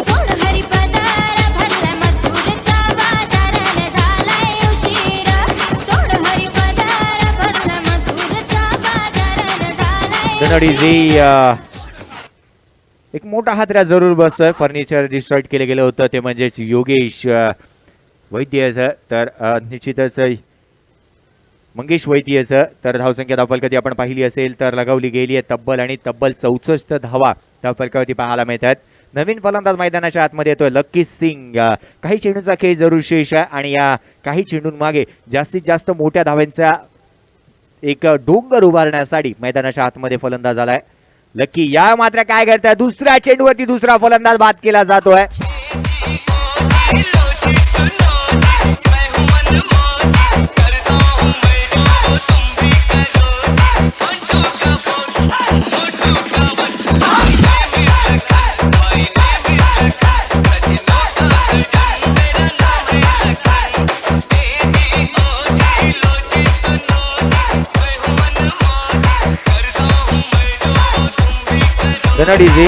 सोड हरिपदार भरला मथुरचा बाजार न झालाय उशीर सोड हरिपदार भरला मथुरचा बाजार न झालाय धनोडीजी एक मोठा हादरा जरूर बसतोय. फर्निचर डिस्ट्रॉइड केलं गेलं होतं ते म्हणजेच योगेश वैद्यचं. तर निश्चितच मंगेश वैद्यचं. तर धावसंख्या धावफलकावरती आपण पाहिली असेल तर लगावली गेली आहे तब्बल आणि तब्बल 64 धावा धावफलकावरती पाहायला मिळतात. नवीन फलंदाज मैदानाच्या आतमध्ये येतोय लक्की सिंग. काही चेंडूंचा खेळ जरूर शेष आहे आणि या काही चेंडूंमागे जास्तीत जास्त मोठ्या धाव्यांचा एक डोंगर उभारण्यासाठी मैदानाच्या आतमध्ये फलंदाज आलाय लक्की. या मात्र काय करताय दुसऱ्या चेंडूवरती दुसरा फलंदाज बाद केला जातोय. धनडीजी.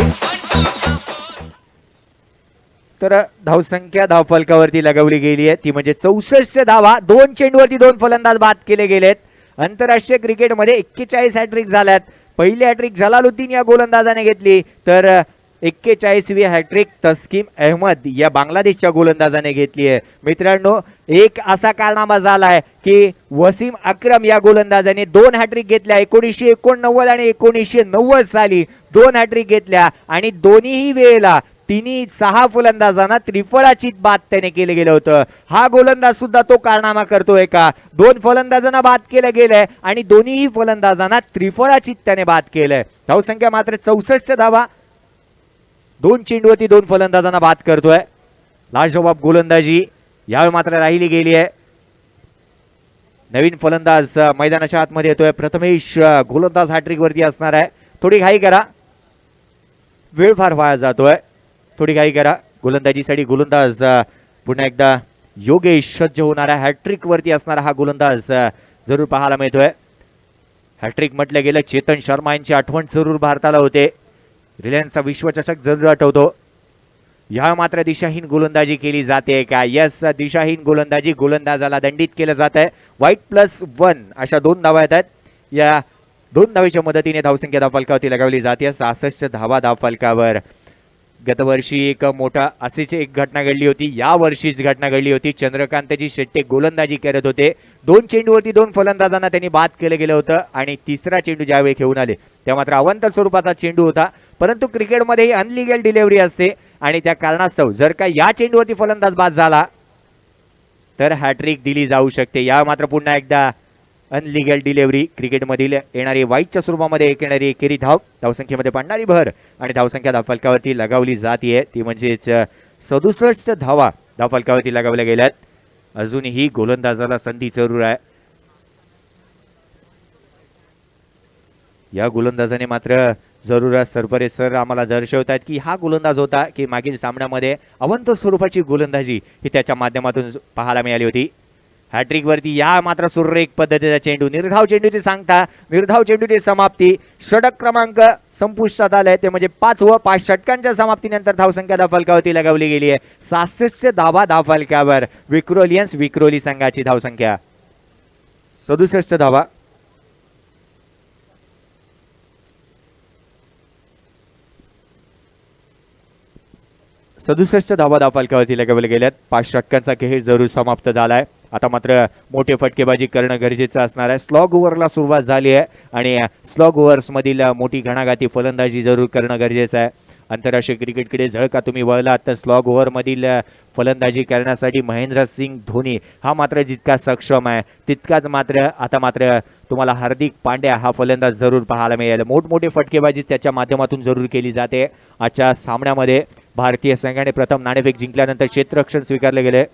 तर धावसंख्या धावफलकावरती लगावली गेली आहे ती म्हणजे 64 धावा. 2 चेंडूवरती 2 फलंदाज बाद केले गेलेत. आंतरराष्ट्रीय क्रिकेटमध्ये 41 हॅट्रिक झाल्यात. पहिली हॅट्रिक जलालुद्दीन या गोलंदाजाने घेतली तर 41वी हॅट्रिक तस्किम अहमद या बांगलादेशच्या गोलंदाजाने घेतली आहे. मित्रांनो एक असा कारनामा झालाय की वसीम अक्रम या गोलंदाजाने 2 हॅट्रिक घेतल्या. 1989 आणि 1990 साली 2 हॅट्रिक घेतल्या आणि दोन्हीही वेळेला तिन्ही 6 फलंदाजांना त्रिफळाचीत बाद त्याने केलं गेलं होतं. हा गोलंदाज सुद्धा तो कारनामा करतोय का? 2 फलंदाजांना बाद केलं गेलंय आणि दोन्हीही फलंदाजांना त्रिफळाचीत त्याने बाद केलंय. धावसंख्या मात्र 64 धावा. 2 चेंडूवरती 2 फलंदाजांना बाद करतोय. लाजवाब गोलंदाजी यावेळी मात्र राहिली गेली आहे. नवीन फलंदाज मैदानाच्या आतमध्ये येतोय प्रथमेश. गोलंदाज हॅट्रिक वरती असणार आहे. थोडी घाई करा, वेळ फार वाया जातोय. थोडी घाई करा. गोलंदाजीसाठी गोलंदाज पुन्हा एकदा योगेश सज्ज होणारा हॅट्रिक वरती असणारा हा गोलंदाज जरूर पाहायला मिळतोय. हॅट्रिक म्हटलं गेलं चेतन शर्मा यांची आठवण जरूर भारताला होते. रिलायन्सचा विश्वचषक जरूर आठवतो. या मात्र दिशाहीन गोलंदाजी केली जाते का? यस, दिशाहीन गोलंदाजी. गोलंदाजाला दंडित केलं जात आहे. वाईट +1 अशा 2 धावा येतात. या 2 धावेच्या मदतीने धावसंख्या धावफलकावरती लगावली जाते 66 धावा धावफलकावर. गतवर्षी एक मोठा अशीच एक घटना घडली होती. या वर्षीच घटना घडली होती. चंद्रकांतजी शेट्टे गोलंदाजी करत होते. 2 चेंडूवरती 2 फलंदाजांना त्यांनी बाद केलं गेलं होतं आणि तिसरा चेंडू ज्यावेळी खेळून आले त्या मात्र अवांतर स्वरूपाचा चेंडू होता. परंतु क्रिकेटमध्ये ही अनलिगल डिलिव्हरी असते आणि त्या कारणास्तव जर का या चेंडूवरती फलंदाज बाद झाला तर हॅट्रिक दिली जाऊ शकते. या मात्र पुन्हा एकदा अनलिगल डिलिव्हरी. क्रिकेटमधील येणारी वाईटच्या स्वरूपामध्ये येणारी एकेरी धावसंख्येमध्ये पडणारी भर आणि धावसंख्या धावफलकावरती लगावली जाते ती म्हणजेच 67 धावा धावफलकावरती लगावल्या गेल्यात. अजूनही गोलंदाजाला संधी जरूर आहे. या गोलंदाजाने मात्र जरूर सरपरे सर आम्हाला दर्शवतात की हा गोलंदाज होता की मागील सामन्यामध्ये अवंत स्वरूपाची गोलंदाजी ही त्याच्या माध्यमातून पाहायला मिळाली होती. हॅट्रिक वरती या मात्र सुरेख पद्धतीचा चेंडू. निर्धाव चेंडूची सांगता, निर्धाव चेंडूची समाप्ती. षटक क्रमांक संपुष्टात आलाय ते म्हणजे 5 षटकांच्या समाप्तीनंतर धावसंख्या धावफलकावरती लगावली गेली आहे 66 धावा धावफलकावर. विक्रोली संघाची धावसंख्या 67 धावा. धावा धावफलकावरती लगावल्या गेल्यात. 5 षटकांचा खेळ जरूर समाप्त झालाय. आता मात्र मोठे फटकेबाजी करणं गरजेचं असणार आहे. स्लॉग ओव्हरला सुरुवात झाली आहे आणि स्लॉग ओव्हर्स मधील मोठी घणाघाती फलंदाजी जरूर करणं गरजेचं आहे. आंतरराष्ट्रीय क्रिकेटकडे जर का तुम्ही वळलात तर स्लॉग ओव्हर मधील फलंदाजी करण्यासाठी महेंद्रसिंग धोनी हा मात्र जितका सक्षम आहे तितकाच मात्र आता मात्र तुम्हाला हार्दिक पांड्या हा फलंदाज जरूर पाहायला मिळेल. मोठमोठे फटकेबाजी त्याच्या माध्यमातून जरूर केली जाते. आजच्या सामन्यामध्ये भारतीय संघाने प्रथम नाणेफेक जिंकल्यानंतर क्षेत्ररक्षण स्वीकारले गेले.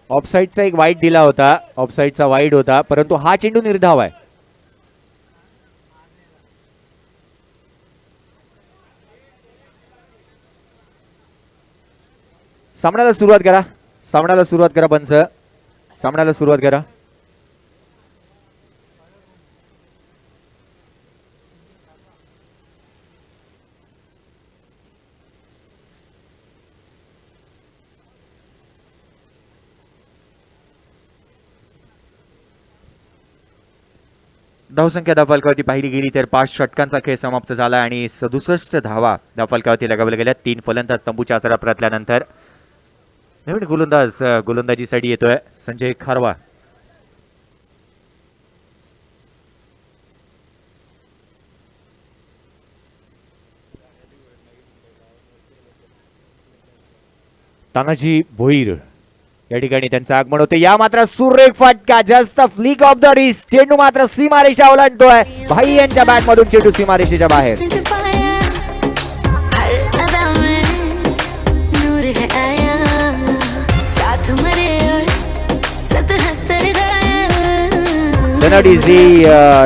ऑफसाईडचा एक वाईट दिला होता, ऑफसाईडचा वाईट होता, परंतु हा चेंडू निर्धाव आहे. सामन्याला सुरुवात करा, सामन्याला सुरुवात करा पंच, सामन्याला सुरुवात करा. धावसंख्या धावफलकावरती पाहिली गेली तर 5 षटकांचा खेळ समाप्त झाला आणि 67 धावा धावफलकावरती लगावल्या गेल्या. 3 फलंदाज तंबूच्या आसरा परतल्यानंतर नवीन गोलंदाज गोलंदाजीसाठी येतोय संजय खारवा. तानाजी भोईर या ठिकाणी त्यांचं आगमन होते. या मात्र सुरेख फटका, just flick of the wrist. चेंडू मात्र सीमारेषा ओलांडतोय. भाई यांच्या बॅट मधून चेंडू सीमारेषेच्या बाहेर.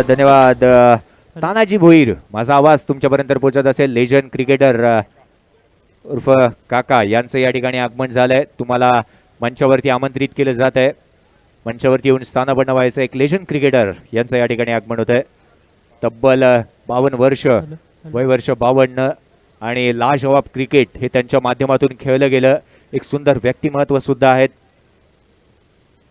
धन्यवाद तानाजी भोईर. माझा आवाज तुमच्यापर्यंत पोहोचत असेल. लेजंड क्रिकेटर उर्फ काका यांचं या ठिकाणी आगमन झालंय. तुम्हाला मंचावरती आमंत्रित केलं जात आहे. मंचावरती येऊन स्थान बनवायचं एक लेजंड क्रिकेटर यांचं या ठिकाणी आगमन होत आहे. तब्बल 52 वर्ष, वय वर्ष 52 आणि लाजवाब क्रिकेट हे त्यांच्या माध्यमातून खेळलं गेलं. एक सुंदर व्यक्तिमत्व सुद्धा आहेत.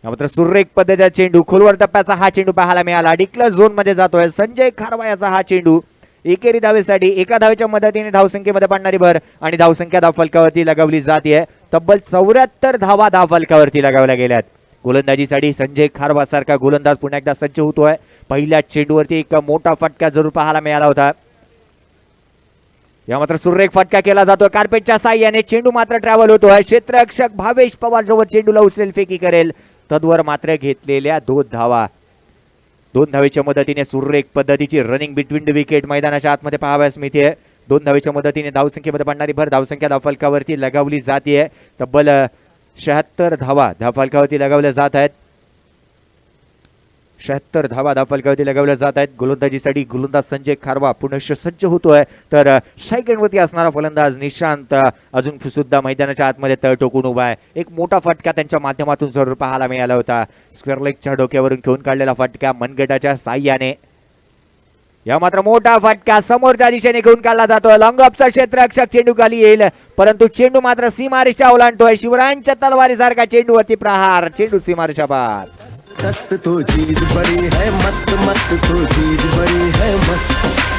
मात्र सुरेख पद्धतीचा चेंडू, खोलवर टप्प्याचा हा चेंडू पाहायला मिळाला. डिक्लर झोन मध्ये जातोय संजय खारवा याचा हा चेंडू. एकेरी धावेसाठी एका धावेच्या मदतीने धावसंख्येमध्ये पडणारी भर आणि धावसंख्या धावफलकावरती लगावली जाते. तब्बल 74 धावा धावफलकावरती लगावल्या गेल्यात. गोलंदाजीसाठी संजय खारवा सारखा गोलंदाज पुन्हा एकदा सज्ज होतोय. पहिल्या चेंडूवरती एक मोठा फटका जरूर पाहायला मिळाला होता. या मात्र सुरेख फटका केला जातोय कार्पेटच्या साह्याने. चेंडू मात्र ट्रॅव्हल होतोय. क्षेत्ररक्षक भावेश पवार जवळ चेंडूला उचलेल फेकी करेल. तद्वर मात्र घेतलेल्या 2 धावा. 2 धावेच्या मदतीने सुरेख पद्धतीची रनिंग बिटवीन द विकेट मैदानाच्या आतमध्ये पाहावयास मिळते. 2 धावेच्या मदतीने धावसंख्येमध्ये पडणारी भर धावसंख्या धावफलकावरती लगावली जाते. तब्बल 76 धावा धावफलकावरती लगावल्या जात आहेत. 76 धावा धावफलकावरती लगावल्या जात आहेत. गोलंदाजीसाठी गोलंदाज संजय खारवा पुनश्च सज्ज होतोय. तर स्ट्राईक एंडवरती असणारा फलंदाज निशांत अजून सुद्धा मैदानाच्या आतमध्ये तळ टोकून उभा आहे. एक मोठा फटका त्यांच्या माध्यमातून जरूर पाहायला मिळाला होता. स्क्वेअर लेगच्या डोक्यावरून घेऊन काढलेला फटका मनगटाच्या साह्याने. या मात्र मोठा फटका समोरच्या दिशेने घेऊन काढला जातोय. लॉंग ऑफचा क्षेत्ररक्षक चेंडू खाली येईल, परंतु चेंडू मात्र सीमारेषा ओलांडतोय. शिवरायांच्या तलवारीसारखा चेंडूवरती प्रहार. चेंडू सीमारेषा पार. मस्त तो चीज बड़ी है मस्त मस्त तो चीज बड़ी है मस्त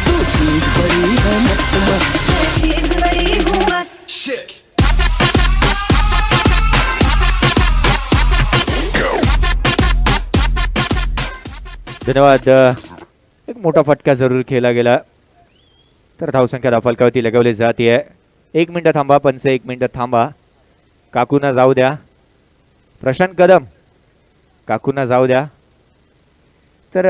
तो चीज बड़ी है मस्त मस्त चीज बड़ी हूँ मस्त. शिट धन्यवाद. एक मोठा फटका जरूर खेळला गेला. तर धावसंख्या धावफलकावरती लगावली जाते. 1 मिनिट थांबा पंच, 1 मिनिट थांबा. काकूंना जाऊ द्या. प्रशांत कदम काकूंना जाऊ द्या. तर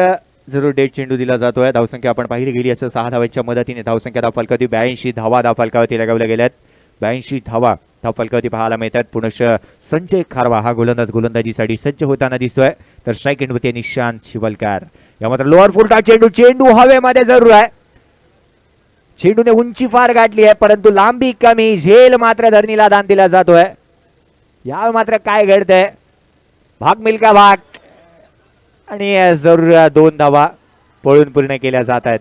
जरूर डेट चेंडू दिला जातोय. धावसंख्या आपण पाहिली गेली असं 6 धावांच्या मदतीने धावसंख्या धावफलकावरती 82 धावा धावफलकावरती लगावल्या गेल्यात. 82 धावा धावफलकावरती पाहायला मिळतात. पुनश्च संजय खारवा हा गोलंदाज गोलंदाजीसाठी सज्ज होताना दिसतोय. तर स्ट्राईक एंडवरती निशांत शिवलकर. या मात्र लोअर फुलटा चेंडू, चेंडू हवेमध्ये जरूर आहे. चेंडूने उंची फार गाठली आहे, परंतु लांबी कमी. झेल मात्र धरणीला दान दिला जातोय. या मात्र काय घडतंय, भाग मिल्का भाग आणि जरूर 2 धावा पळून पूर्ण केल्या जात आहेत.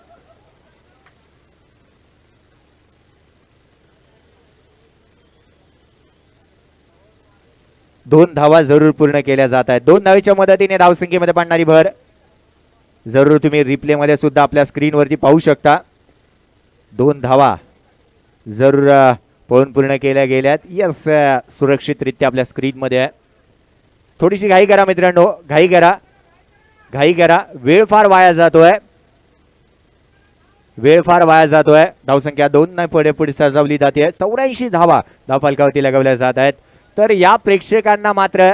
दोन धावा जरूर पूर्ण केल्या जात आहेत. 2 धावेच्या मदतीने धावसंख्येमध्ये पडणारी भर जरूर तुम्ही रिप्ले मध्ये सुद्धा आपल्या स्क्रीनवरती पाहू शकता. 2 धावा जरूर पळून पूर्ण केल्या गेल्यात. यस, सुरक्षितरित्या आपल्या स्क्रीन मध्ये आहे. थोडीशी घाई करा मित्रांनो, घाई करा, घाई करा. वेळ फार वाया जातोय, वेळ फार वाया जातोय. धावसंख्या 2 ने पुढे सजवली जाते. 84 धावा धावफलकावरती लगावल्या जात आहेत. तर या प्रेक्षकांना मात्र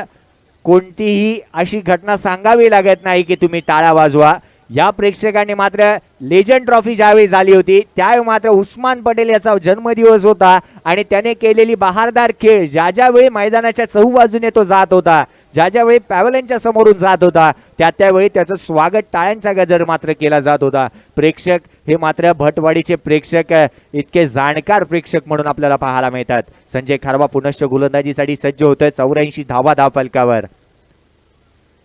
कोणतीही अशी घटना सांगावी लागत नाही की तुम्ही टाळ्या वाजवा. या प्रेक्षकांनी मात्र लेजंड ट्रॉफी ज्यावेळी झाली होती त्यावेळी मात्र उस्मान पटेल याचा जन्मदिवस होता आणि त्याने केलेली बहारदार खेळ ज्या ज्यावेळी मैदानाच्या चहूबाजूने तो जात होता, ज्या ज्यावेळी पॅव्हलियनच्या समोरून जात होता, त्यावेळी त्याचं स्वागत टाळ्यांचा गजर मात्र केला जात होता. प्रेक्षक हे मात्र भटवाडीचे प्रेक्षक इतके जाणकार प्रेक्षक म्हणून आपल्याला पाहायला मिळतात. संजय खारवा पुनश्च गोलंदाजीसाठी सज्ज होतोय 84 धावा फलकावर.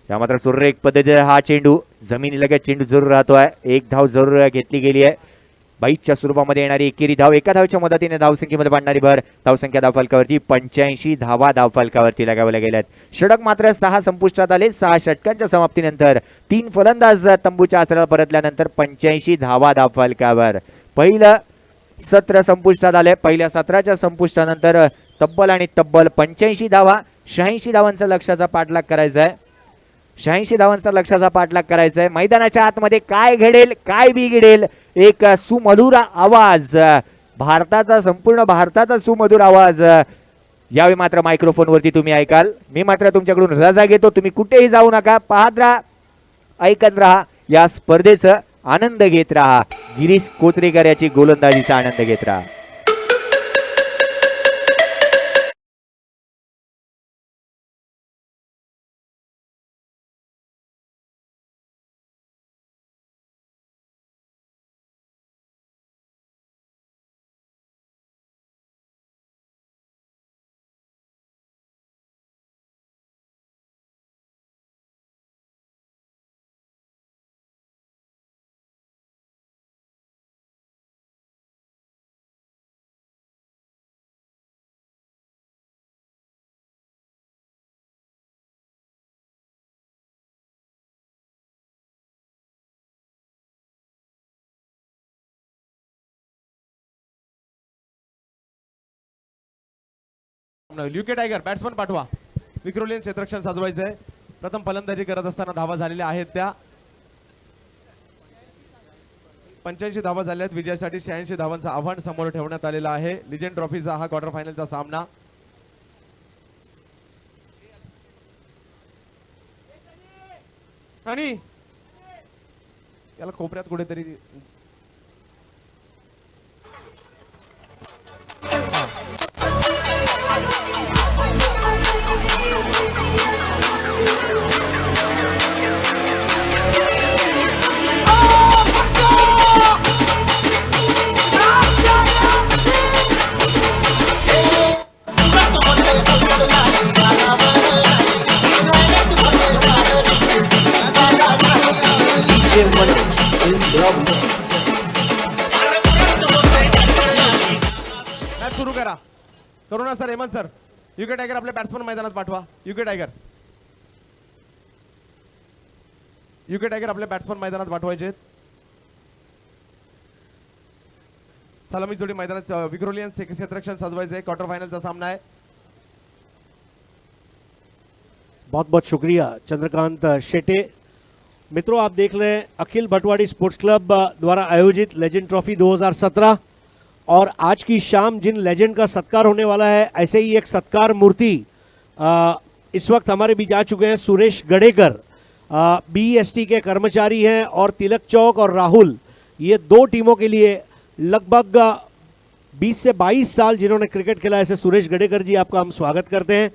या मात्र सुरेख पद्धतीने हा चेंडू जमिनीलगत चेंडू जरूर राहतोय. एक धाव जरूर घेतली गेली आहे. 22च्या स्वरूपामध्ये येणारी एकेरी धाव, एका धावच्या मदतीने धावसंख्येमध्ये वाढणारी भर. धावसंख्या धावफलकावरती 85 धावा धावफलकावरती लगावल्या गेल्यात. षटक मात्र 6 संपुष्टात आले. 6 षटकांच्या समाप्तीनंतर 3 फलंदाज तंबूच्या आसराला परतल्यानंतर 85 धावा धावफलकावर. पहिलं सत्र संपुष्टात आले. पहिल्या सत्राच्या संपुष्टानंतर तब्बल 85 धावा, 86 धावांचा लक्ष्याचा पाठलाग करायचा आहे. 86 धावांचा लक्ष्याचा पाठलाग करायचा आहे. मैदानाच्या आतमध्ये काय घडेल, काय बिघडेल, एक सुमधुर आवाज, भारताचा, संपूर्ण भारताचा सुमधुर आवाज यावेळी मात्र मायक्रोफोनवरती तुम्ही ऐकाल. मी मात्र तुमच्याकडून रजा घेतो. तुम्ही कुठेही जाऊ नका, पाहत राहा, ऐकत राहा, या स्पर्धेचा आनंद घेत राहा. गिरीश कोत्रेकर याची गोलंदाजीचा आनंद घेत राहा. ल्युके टायगर बॅट्समन पाठवा. विक्रोलियन क्षेत्ररक्षण साजवायचं आहे. प्रथम फलंदाजी करत असताना धावा झालेल्या आहेत त्या 85 धावा झाल्या आहेत. विजयासाठी 86 धावांचं आव्हान समोर ठेवण्यात आलेलं आहे. लिजेंड ट्रॉफीचा हा क्वार्टर फायनलचा सामना. आणि याला कोपऱ्यात कुठेतरी मॅच सुरू करा. Karuna sir, Hemant sir, UK tiger आपले बॅट्समन मैदानात पाठवा. यूके टायगर आपले बॅट्समन मैदानात पाठवायचे. सलामी जोडी मैदानात विक्रोलियन क्षेत्ररक्षण सजवायचे. क्वार्टर फाइनलचा सामना है. बहुत बहुत शुक्रिया चंद्रकांत शेटे. मित्रों, आप देख रहे हैं अखिल भटवाड़ी स्पोर्ट्स क्लब द्वारा आयोजित लेजेंड ट्रॉफी 2017 और आज की शाम जिन लेजेंड का सत्कार होने वाला है, ऐसे ही एक सत्कार मूर्ति इस वक्त हमारे बीच आ चुके हैं. सुरेश गडेकर BEST के कर्मचारी हैं और तिलक चौक और राहुल, ये दो टीमों के लिए लगभग 20 से 22 साल जिन्होंने क्रिकेट खेला, ऐसे सुरेश गडेकर जी आपका हम स्वागत करते हैं.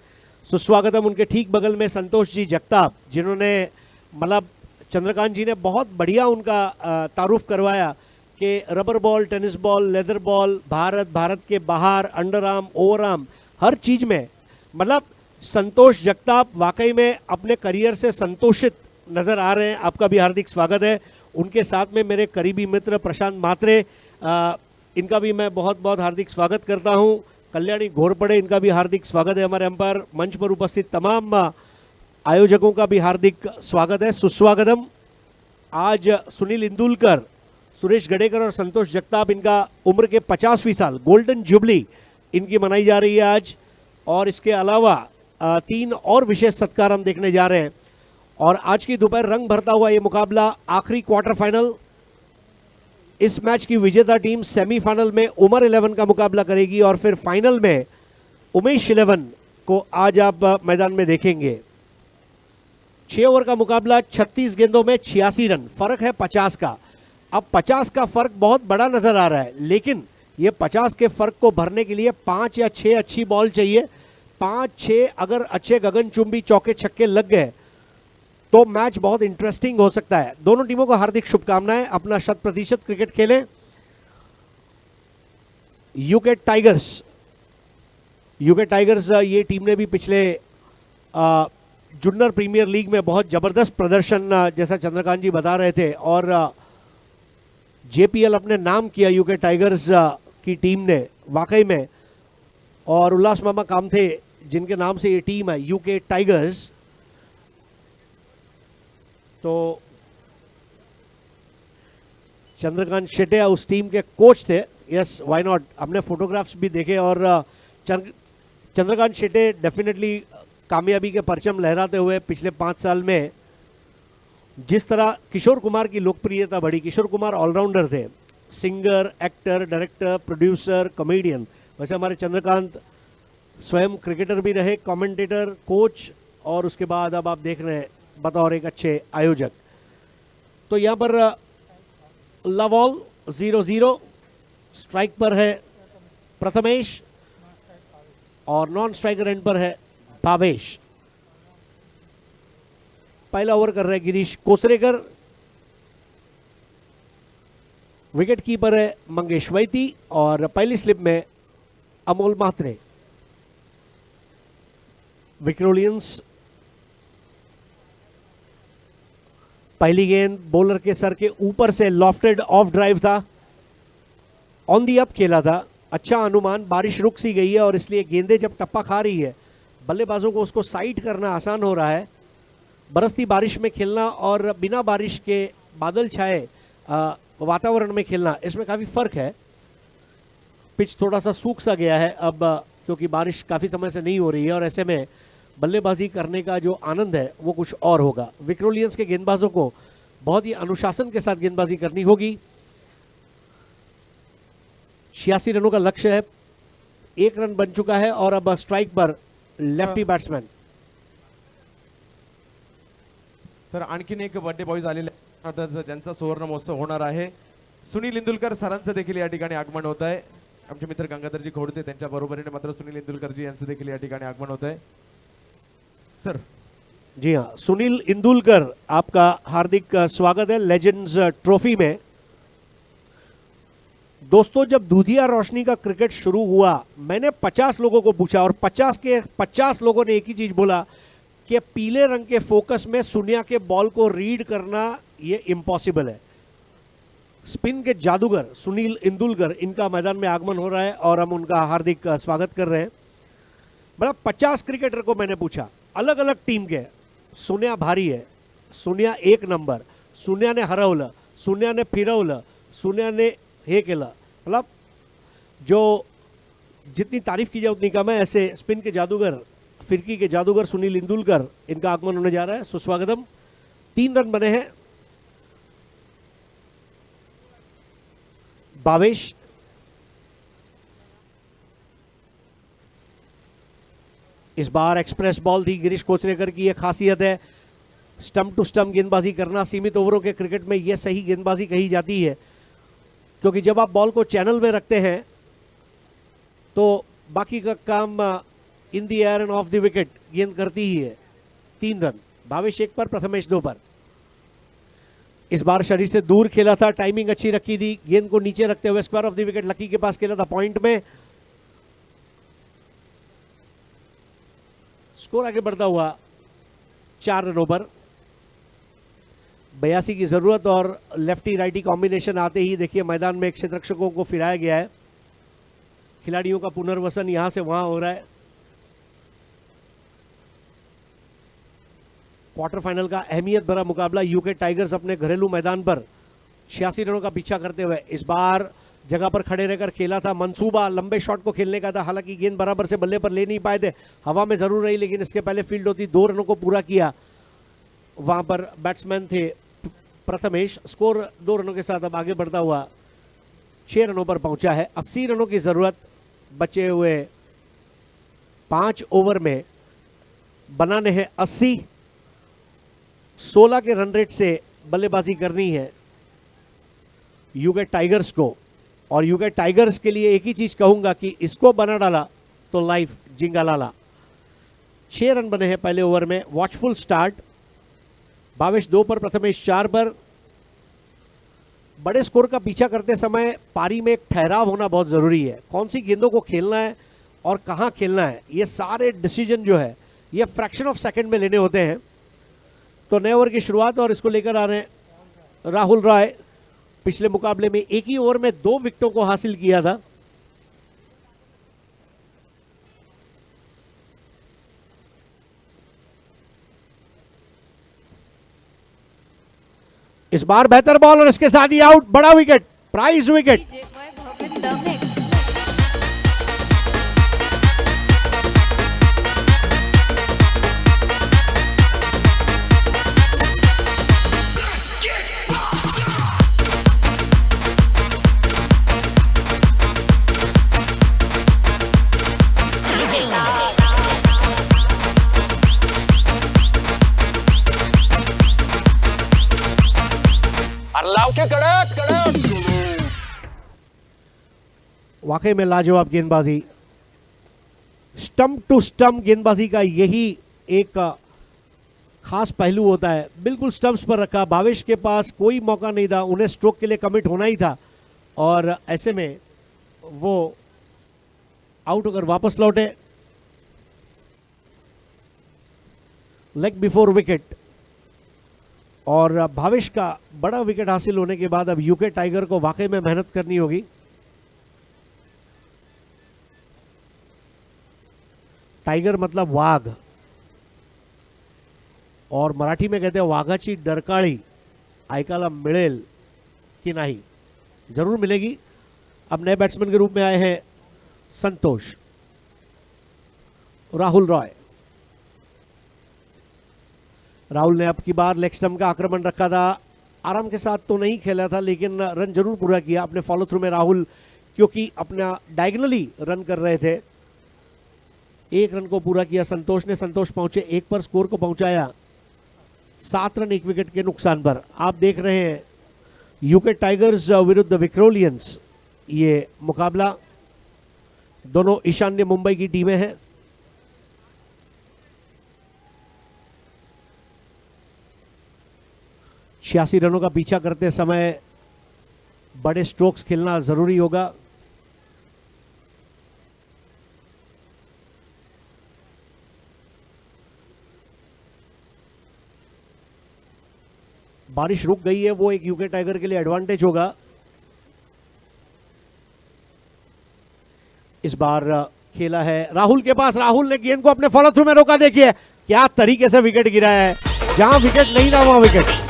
सुस्वागतम. उनके ठीक बगल में संतोष जी जगताप, जिन्होंने मतलब चंद्रकांत जी ने बहुत बढ़िया उनका तारुफ करवाया कि rubber ball, tennis ball, leather ball, Bharat के बाहर, अंडर आर्म, ओवर आर्म, हर चीज़ में मतलब संतोष जगताप वाकई में अपने करियर से संतोषित नज़र आ रहे हैं. आपका भी हार्दिक स्वागत है. उनके साथ में मेरे करीबी मित्र प्रशांत मात्रे, इनका भी मैं बहुत बहुत हार्दिक स्वागत करता हूं. कल्याणी घोरपड़े, इनका भी हार्दिक स्वागत है. हमारे अंपायर मंच पर उपस्थित तमाम आयोजकों का भी हार्दिक स्वागत है, सुस्वागतम. आज सुनील इंदुलकर, सुरेश गडेकर और संतोष जगताप, इनका उम्र के 50वीं साल गोल्डन जुबली इनकी मनाई जा रही है आज. और इसके अलावा 3 और विशेष सत्कार हम देखने जा रहे हैं. और आज की दोपहर रंग भरता हुआ ये मुकाबला, आखिरी क्वार्टर फाइनल. इस मैच की विजेता टीम सेमीफाइनल में उमर 11 का मुकाबला करेगी और फिर फाइनल में उमेश 11 को आज आप मैदान में देखेंगे. 6 ओवर का मुकाबला, 36 गेंदों में 86 रन, फर्क है 50 का। अब 50 का फर्क बहुत बड़ा नजर आ रहा है, लेकिन ये 50 के फर्क को भरने के लिए 5 या 6 अच्छी बॉल चाहिए। 5-6 अगर अच्छे गगनचुंबी चौके छक्के लग गए तो मैच बहुत इंटरेस्टिंग हो सकता है। दोनों टीमों को हार्दिक शुभकामनाएं, अपना 100% क्रिकेट खेलें। यूके टाइगर्स ये टीम ने भी पिछले जुन्नर प्रीमियर लीग में बहुत जबरदस्त प्रदर्शन, जैसा चंद्रकांत जी बता रहे थे, और जेपीएल अपने नाम किया यूके टाइगर्स की टीम ने वाकई में। और उल्लास मामा कामथे जिनके नाम से ये टीम है यूके टाइगर्स, तो चंद्रकांत शेटे उस टीम के कोच थे। यस, व्हाई नॉट, हमने फोटोग्राफ्स भी देखे और चंद्रकांत शेटे डेफिनेटली कामयाबी के परचम लहराते हुए पिछले 5 साल में जिस तरह किशोर कुमार की लोकप्रियता बढ़ी। किशोर कुमार ऑलराउंडर थे, singer, actor, director, producer, comedian. वैसे हमारे चंद्रकांत स्वयं क्रिकेटर भी रहे, कमेंटेटर, कोच, और उसके बाद अब आप देख रहे हैं बतौर एक अच्छे आयोजक। तो यहाँ पर लव ऑल 0-0, स्ट्राइक पर है प्रथमेश और नॉन स्ट्राइकर एंड पर है भावेश। पहला ओवर कर रहे गिरीश कोसरेकर, विकेट कीपर है मंगेश वैती और पहली स्लिप में अमोल मात्रे। विक्टोरियंस पहली गेंद बॉलर के सर के ऊपर से लॉफ्टेड ऑफ ड्राइव था, ऑन दी अप खेला था। अच्छा अनुमान, बारिश रुक सी गई है और इसलिए गेंदें जब टप्पा खा रही है बल्लेबाजों को उसको साइड करना आसान हो रहा है। बरसती बारिश में खेलना और बिना बारिश के बादल छाए वातावरण में खेलना, इसमें काफ़ी फ़र्क है। पिच थोड़ा सा सूख सा गया है अब, क्योंकि बारिश काफ़ी समय से नहीं हो रही है और ऐसे में बल्लेबाजी करने का जो आनंद है वो कुछ और होगा। विक्टोरियंस के गेंदबाजों को बहुत ही अनुशासन के साथ गेंदबाजी करनी होगी। 86 रनों का लक्ष्य है, 1 रन बन चुका है और अब स्ट्राइक पर लेफ्टी बॅट्समॅन। तर आणखीन एक बर्थडे बॉय झालेले आहेत, ज्यांचा सुवर्ण महोत्सव होणार आहे। सुनील इंदुलकर सरांचं देखील या ठिकाणी आगमन होत आहे। आमचे मित्र गंगाधरजी खोडते त्यांच्या बरोबरीने मात्र सुनील इंदुलकरजी यांचं देखील या ठिकाणी आगमन होत आहे। सर जी हाँ, सुनील इंदुलकर, आपका हार्दिक स्वागत है लेजेंड्स ट्रॉफी में। दोस्तों, जब दूधिया रोशनी का क्रिकेट शुरू हुआ मैंने 50 लोगों को पूछा और 50 के 50 लोगों ने एक ही चीज बोला कि पीले रंग के फोकस में सुनिया के बॉल को रीड करना ये इम्पॉसिबल है। स्पिन के जादूगर सुनील इंदुलकर, इनका मैदान में आगमन हो रहा है और हम उनका हार्दिक स्वागत कर रहे हैं। मतलब 50 क्रिकेटर को मैंने पूछा, अलग अलग टीम के। सुनिया भारी है, सुनिया 1 नंबर, सुनियाने हरवलं, सुनियाने फिरवलं, सुनियाने हे केलं। मतलब जो जितनी तारीफ की जाए उतनी कम है। ऐसे स्पिन के जादूगर, फिरकी के जादूगर सुनील इंदुलकर, इनका आगमन होने जा रहा है। सुस्वागतम। 3 रन बने हैं। भावेश इस बार एक्सप्रेस बॉल थी। गिरीश कोचरेकर की यह खासियत है, स्टंप टू स्टंप गेंदबाजी करना। सीमित ओवरों के क्रिकेट में यह सही गेंदबाजी कही जाती है, क्योंकि जब आप बॉल को चैनल में रखते हैं तो बाकी का काम in the air end of the wicket गेंद करती ही है। 3 रन, भावेश 1 पर, प्रथमेश 2 पर। इस बार शरीर से दूर खेला था, टाइमिंग अच्छी रखी थी। गेंद को नीचे रखते हुए square of the wicket lucky K pass खेला था पॉइंट में। स्कोर आगे बढ़ता हुआ 4 रनों पर। 82 की जरूरत और लेफ्टी राइटी कॉम्बिनेशन आते ही देखिए मैदान में क्षेत्ररक्षकों को फिराया गया है। खिलाड़ियों का पुनर्वसन यहां से वहां हो रहा है। क्वार्टर फाइनल का अहमियत भरा मुकाबला। यूके टाइगर्स अपने घरेलू मैदान पर 86 रनों का पीछा करते हुए इस बार जगह पर खड़े रहकर खेला था। मंसूबा लंबे शॉट को खेलने का था, हालांकि गेंद बराबर से बल्ले पर ले नहीं पाए थे, हवा में जरूर रही, लेकिन इसके पहले फील्ड होती। 2 रनों को पूरा किया। वहां पर बैट्समैन थे प्रथमेश। स्कोर 2 रनों के साथ अब आगे बढ़ता हुआ 6 रनों पर पहुंचा है। 80 रनों की जरूरत बचे हुए 5 ओवर में, बनाने हैं 80। 16 के रन रेट से बल्लेबाजी करनी है यूके टाइगर्स को, और यूके टाइगर्स के लिए एक ही चीज कहूंगा कि इसको बना डाला तो लाइफ जिंगालाला। 6 रन बने हैं पहले ओवर में। Watchful start. भावेश 2 पर, प्रथमेश 4 पर। बड़े स्कोर का पीछा करते समय पारी में एक ठहराव होना बहुत जरूरी है। कौन सी गेंदों को खेलना है और कहां खेलना है, ये सारे डिसीजन जो है ये फ्रैक्शन ऑफ सेकंड में लेने होते हैं। तो नए ओवर की शुरुआत और इसको लेकर आ रहे हैं राहुल रॉय। पिछले मुकाबले में एक ही ओवर में 2 विकेटों को हासिल किया था। इस बार बेहतर बॉल और इसके साथ ही आउट। बड़ा wicket, prize wicket. DJ Vaibhav in the mix. वाकई में लाजवाब गेंदबाजी। स्टंप टू स्टंप गेंदबाजी का यही एक खास पहलू होता है। बिल्कुल स्टंप्स पर रखा। भावेश के पास कोई मौका नहीं था, उन्हें स्ट्रोक के लिए कमिट होना ही था, और ऐसे में वो आउट होकर वापस लौटे। लेग बिफोर विकेट, और भावेश का बड़ा विकेट हासिल होने के बाद अब यूके टाइगर को वाकई में मेहनत करनी होगी। टाइगर मतलब वाघ, और मराठी में कहते हैं वाघाची डरकाळी ऐकायला मिळेल कि नहीं? जरूर मिलेगी। अब नए बैट्समैन के रूप में आए हैं संतोष। राहुल रॉय। राहुल ने अब की बार लेग स्टंप का आक्रमण रखा था। आराम के साथ तो नहीं खेला था, लेकिन रन जरूर पूरा किया अपने फॉलो थ्रू में। राहुल क्योंकि अपना डायगनली रन कर रहे थे, 1 रन को पूरा किया संतोष ने। संतोष पहुंचे 1 पर, स्कोर को पहुंचाया 7 रन 1 विकेट के नुकसान पर। आप देख रहे हैं यूके टाइगर्स विरुद्ध विक्रोलियंस ये मुकाबला। दोनों ईशान्य मुंबई की टीमें हैं। छियासी रनों का पीछा करते समय बड़े स्ट्रोक्स खेलना जरूरी होगा। बारिश रुक गई है, वो एक यूके टाइगर के लिए एडवांटेज होगा। इस बार खेला है राहुल के पास। राहुल ने गेंद को अपने फॉलो थ्रू में रोका। देखिए क्या तरीके से विकेट गिराया है। जहां विकेट नहीं था वहां विकेट।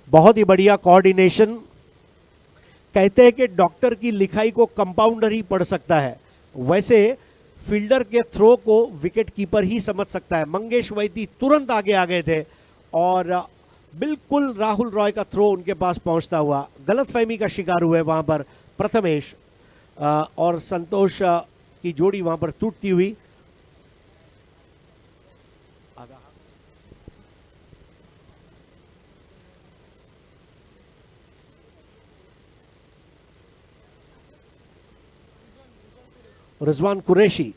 बहुत ही बढ़िया कोऑर्डिनेशन। कहते हैं कि डॉक्टर की लिखाई को कंपाउंडर ही पढ़ सकता है, वैसे फील्डर के थ्रो को विकेट कीपर ही समझ सकता है। मंगेश वैदी तुरंत आगे आ गए थे और बिल्कुल राहुल रॉय का थ्रो उनके पास पहुंचता हुआ गलतफहमी का शिकार हुए वहां पर प्रथमेश और संतोष की जोड़ी वहां पर टूटती हुई। रिजवान कुरैशी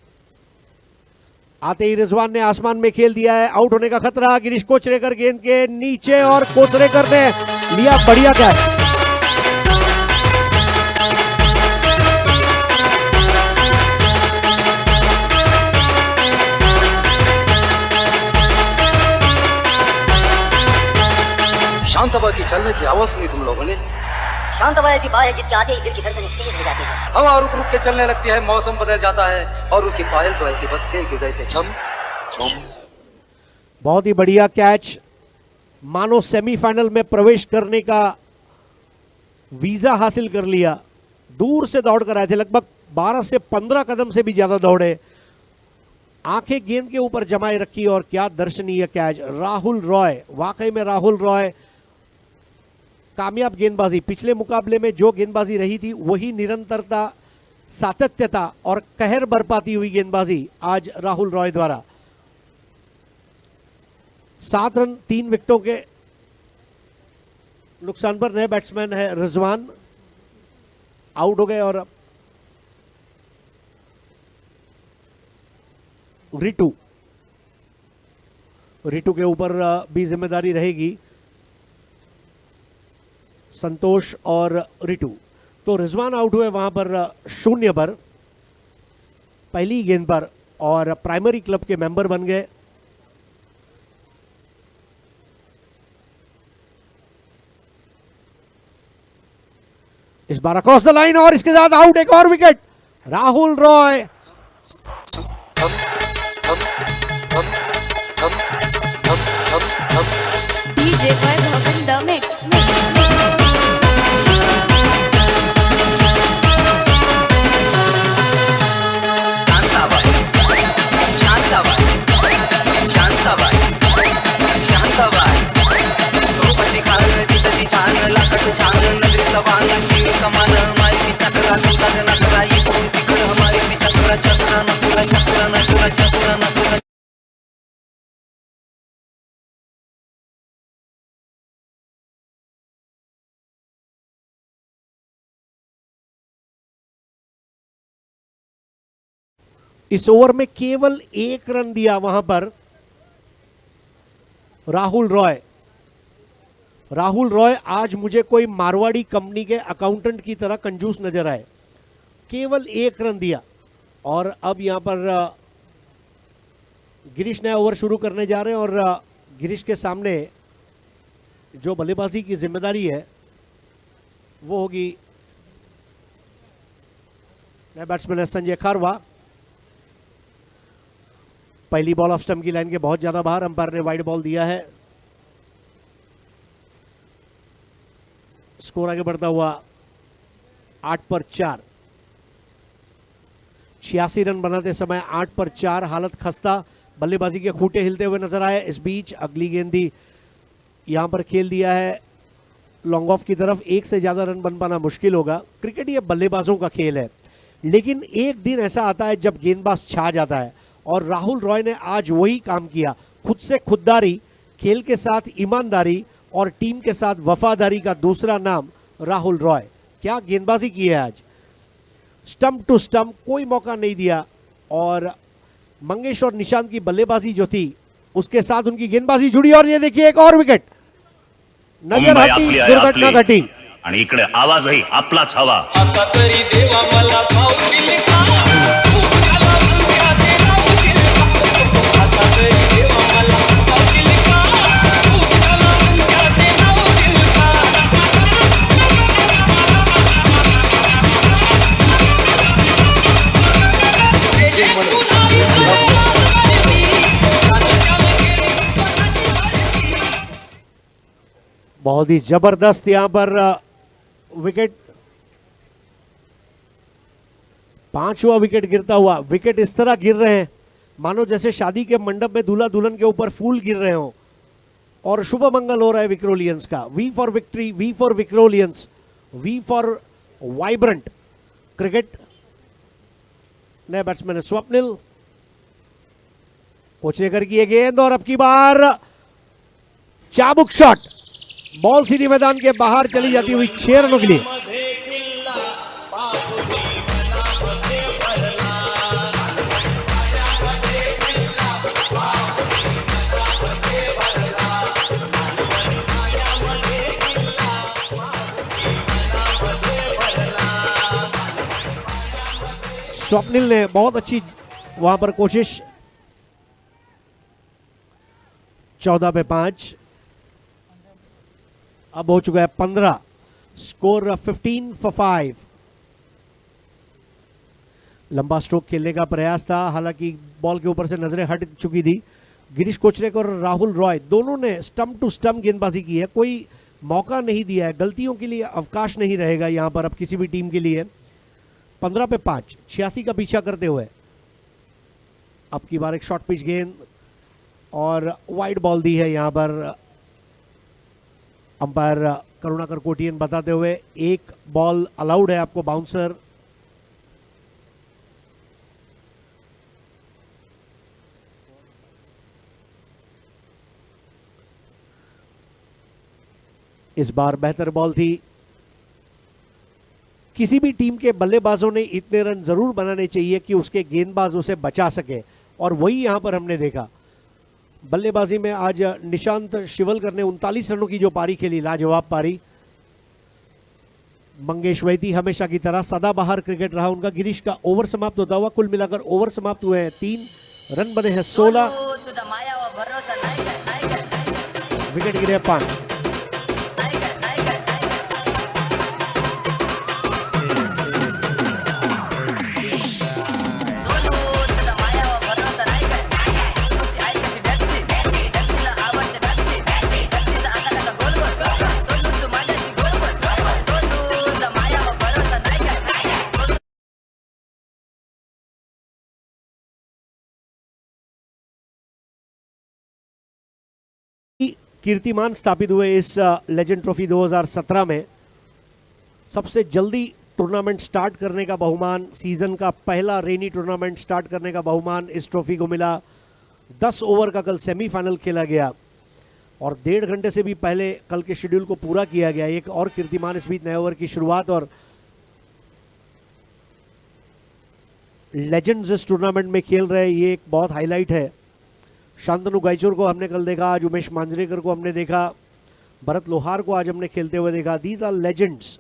आते ही रिजवान ने आसमान में खेल दिया है। आउट होने का खतरा। गिरीश कोचरेकर गेंद के नीचे और कोचरेकर ने लिया बढ़िया कैच। शांतबा की चलने की आवाज सुनी तुम लोगों ने? शांतबा ऐसी बात है जिसके आते ही दिल की धड़कनें तेज हो जाती है। हवा रुक रुक के चलने लगती है, मौसम बदल जाता है और उसकी पायल तो ऐसी बजती है कि जैसे छम छम। बहुत ही बढ़िया कैच। मानो सेमीफाइनल में प्रवेश करने का वीजा हासिल कर लिया, दूर से दौड़ कर आए थे, लगभग 12 से 15 कदम से भी ज्यादा दौड़े, आंखें गेंद के ऊपर जमाए रखी और क्या दर्शनीय कैच। राहुल रॉय, वाकई में राहुल रॉय कामयाब गेंदबाजी, पिछले मुकाबले में जो गेंदबाजी रही थी वही निरंतरता, सातत्यता और कहर बरपाती हुई गेंदबाजी आज राहुल रॉय द्वारा। 7 रन 3 विकेटों के नुकसान पर नए बैट्समैन है रिजवान, आउट हो गए और रिटू के ऊपर भी जिम्मेदारी रहेगी, संतोष और रिटू। तो रिजवान आउट हुए वहां पर 0 पर पहली गेंद पर और प्राइमरी क्लब के मेंबर बन गए। इस बार अक्रॉस द लाइन और इसके साथ आउट, एक और wicket. Rahul Roy DJ Vaibhav in the mix. छान लाकट छान नगरीचा वाण कमान मारी चक्रा तुझा नकरा इकडून तिकडं हमारी चक्रा चक्रा नकुरा चक्रा नकुरा चक्रा नकुरा। इस ओवर में केवल 1 रन दिया वहां पर राहुल रॉय। राहुल रॉय आज मुझे कोई मारवाड़ी कंपनी के अकाउंटेंट की तरह कंजूस नजर आए, केवल 1 रन दिया। और अब यहां पर गिरीश नया ओवर शुरू करने जा रहे हैं और गिरीश के सामने जो बल्लेबाजी की जिम्मेदारी है वो होगी नए बैट्समैन है संजय खारवा। पहली बॉल ऑफ स्टंप की लाइन के बहुत ज्यादा बाहर, अंपायर ने वाइड बॉल दिया है। स्कोर आगे बढ़ता हुआ 8 पर 4, 86 रन बनाते समय 8 पर 4, हालत खस्ता, बल्लेबाजी के खूंटे हिलते हुए नजर आए। इस बीच अगली गेंदी यहां पर खेल दिया है लॉन्ग ऑफ की तरफ, 1 से ज्यादा रन बन पाना मुश्किल होगा। क्रिकेट ये बल्लेबाजों का खेल है, लेकिन एक दिन ऐसा आता है जब गेंदबाज छा जाता है और राहुल रॉय ने आज वही काम किया। खुद से खुददारी, खेल के साथ ईमानदारी और टीम के साथ वफादारी का दूसरा नाम राहुल रॉय। क्या गेंदबाजी की है आज, स्टंप टू स्टंप, कोई मौका नहीं दिया। और मंगेश और निशांत की बल्लेबाजी जो थी उसके साथ उनकी गेंदबाजी जुड़ी और ये देखिए एक और विकेट। नजर हटी, दुर्घटना घटी आणि इकडे आवाजही आपलाच हवा। आता तरी देवा मला सावलील का उठाला तुझ्या ते रावतील का आता तरी देवा मला सावलील का उठाला तुझ्या ते रावतील का बहुत ही जबरदस्त यहां पर विकेट, 5वां विकेट गिरता हुआ। विकेट इस तरह गिर रहे हैं मानो जैसे शादी के मंडप में दूल्हा दुल्हन के ऊपर फूल गिर रहे हो और शुभ मंगल हो रहा है विक्रोलियंस का। V for victory, V for Vikrolians, V for vibrant cricket. नए बैट्समैन है स्वप्निल, कोचरेकर की गेंद और अब की बार चाबुक शॉट, बॉल सीधी मैदान के बाहर चली जाती हुई 6 रनों के लिए। मध्ये किल्ला पाहुनी मनामध्ये भरला मायामध्ये किल्ला पाहुनी मनामध्ये भरला मायामध्ये किल्ला पाहुनी मनामध्ये भरला। स्वप्निल ने बहुत अच्छी वहां पर कोशिश। 14 पे 5, अब हो चुका है 15, स्कोर 15 for 5। लंबा स्ट्रोक खेलने का प्रयास था, हालांकि बॉल के ऊपर से नजरें हट चुकी थी। गिरीश कोचरेकर और राहुल रॉय दोनों ने स्टंप टू स्टंप गेंदबाजी की है, कोई मौका नहीं दिया है, गलतियों के लिए अवकाश नहीं रहेगा यहां पर अब किसी भी टीम के लिए। 15 पे 5, 86 का पीछा करते हुए अब की बार एक शॉर्ट पिच गेंद और वाइड बॉल दी है यहां पर अंपायर करुणाकर कोटियन बताते हुए। एक बॉल अलाउड है आपको बाउंसर। इस बार बेहतर बॉल थी। किसी भी टीम के बल्लेबाजों ने इतने रन जरूर बनाने चाहिए कि उसके गेंदबाज उसे बचा सके, और वही यहां पर हमने देखा। बल्लेबाजी में आज निशांत शिवलकर ने 39 रनों की जो पारी खेली, लाजवाब पारी। मंगेश वैदी हमेशा की तरह सदाबहार क्रिकेट रहा उनका। गिरीश का ओवर समाप्त होता हुआ, कुल मिलाकर ओवर समाप्त हुए हैं 3, रन बने हैं 16, विकेट गिरे 5। कीर्तिमान स्थापित हुए इस लेजेंड ट्रॉफी 2017 में। सबसे जल्दी टूर्नामेंट स्टार्ट करने का बहुमान, सीजन का पहला रेनी टूर्नामेंट स्टार्ट करने का बहुमान इस ट्रॉफी को मिला। 10 ओवर का कल सेमीफाइनल खेला गया और 1.5 घंटे से भी पहले कल के शेड्यूल को पूरा किया गया। एक और कीर्तिमान इस बीच नए ओवर की शुरुआत, और लेजेंड्स इस टूर्नामेंट में खेल रहे, ये एक बहुत हाईलाइट है। शांतनु गायचोर को हमने कल देखा, आज उमेश मांजरेकर को हमने देखा, भरत लोहार को आज हमने खेलते हुए देखा। These are legends.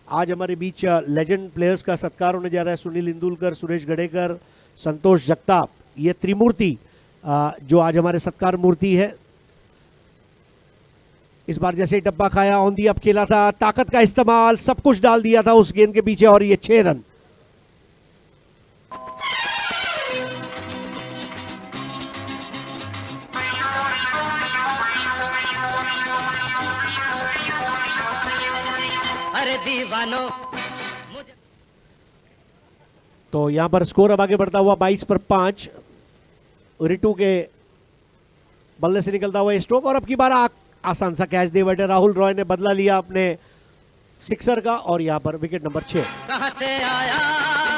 आज हमारे बीच लेजेंड प्लेयर्स का सत्कार होने जा रहा है। सुनील इंदुलकर, सुरेश गडेकर, संतोष जगताप, ये त्रिमूर्ति जो आज हमारे सत्कार मूर्ति है। इस बार जैसे ही डब्बा खाया, ऑन दी अप खेला था, ताकत का इस्तेमाल, सब कुछ डाल दिया था उस गेंद के पीछे, और ये 6 रन। तो यहां पर स्कोर अब आगे बढ़ता हुआ 22 पर 5। रिटू के बल्ले से निकलता हुआ स्ट्रोक, और अब की बार आसान सा कैच दे बैठे राहुल रॉय ने, बदला लिया अपने सिक्सर का, और यहां पर विकेट नंबर 6। कहां से आया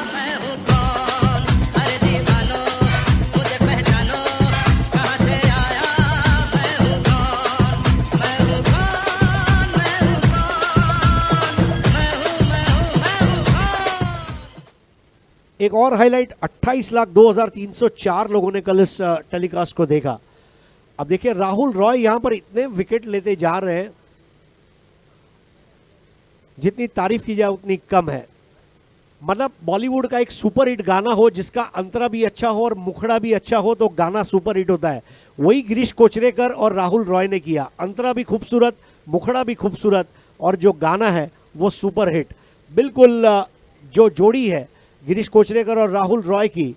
मैं हूं कौन, अरे दीवानो मुझे पहचानो, कहां से आया मैं हूं कौन, मैं हूं कौन, मैं हूं कौन, मैं हूं कौन। एक और हाईलाइट, 28,02,304 लोगों ने कल इस टेलीकास्ट को देखा। अब देखिए राहुल रॉय यहां पर इतने विकेट लेते जा रहे हैं, जितनी तारीफ की जाए उतनी कम है। मतलब बॉलीवुड का एक सुपर हिट गाना हो जिसका अंतरा भी अच्छा हो और मुखड़ा भी अच्छा हो तो गाना सुपर हिट होता है। वही गिरीश कोचरेकर और राहुल रॉय ने किया। अंतरा भी खूबसूरत, मुखड़ा भी खूबसूरत, और जो गाना है वो सुपर हिट। बिल्कुल जो जोड़ी है गिरीश कोचरेकर और राहुल रॉय की,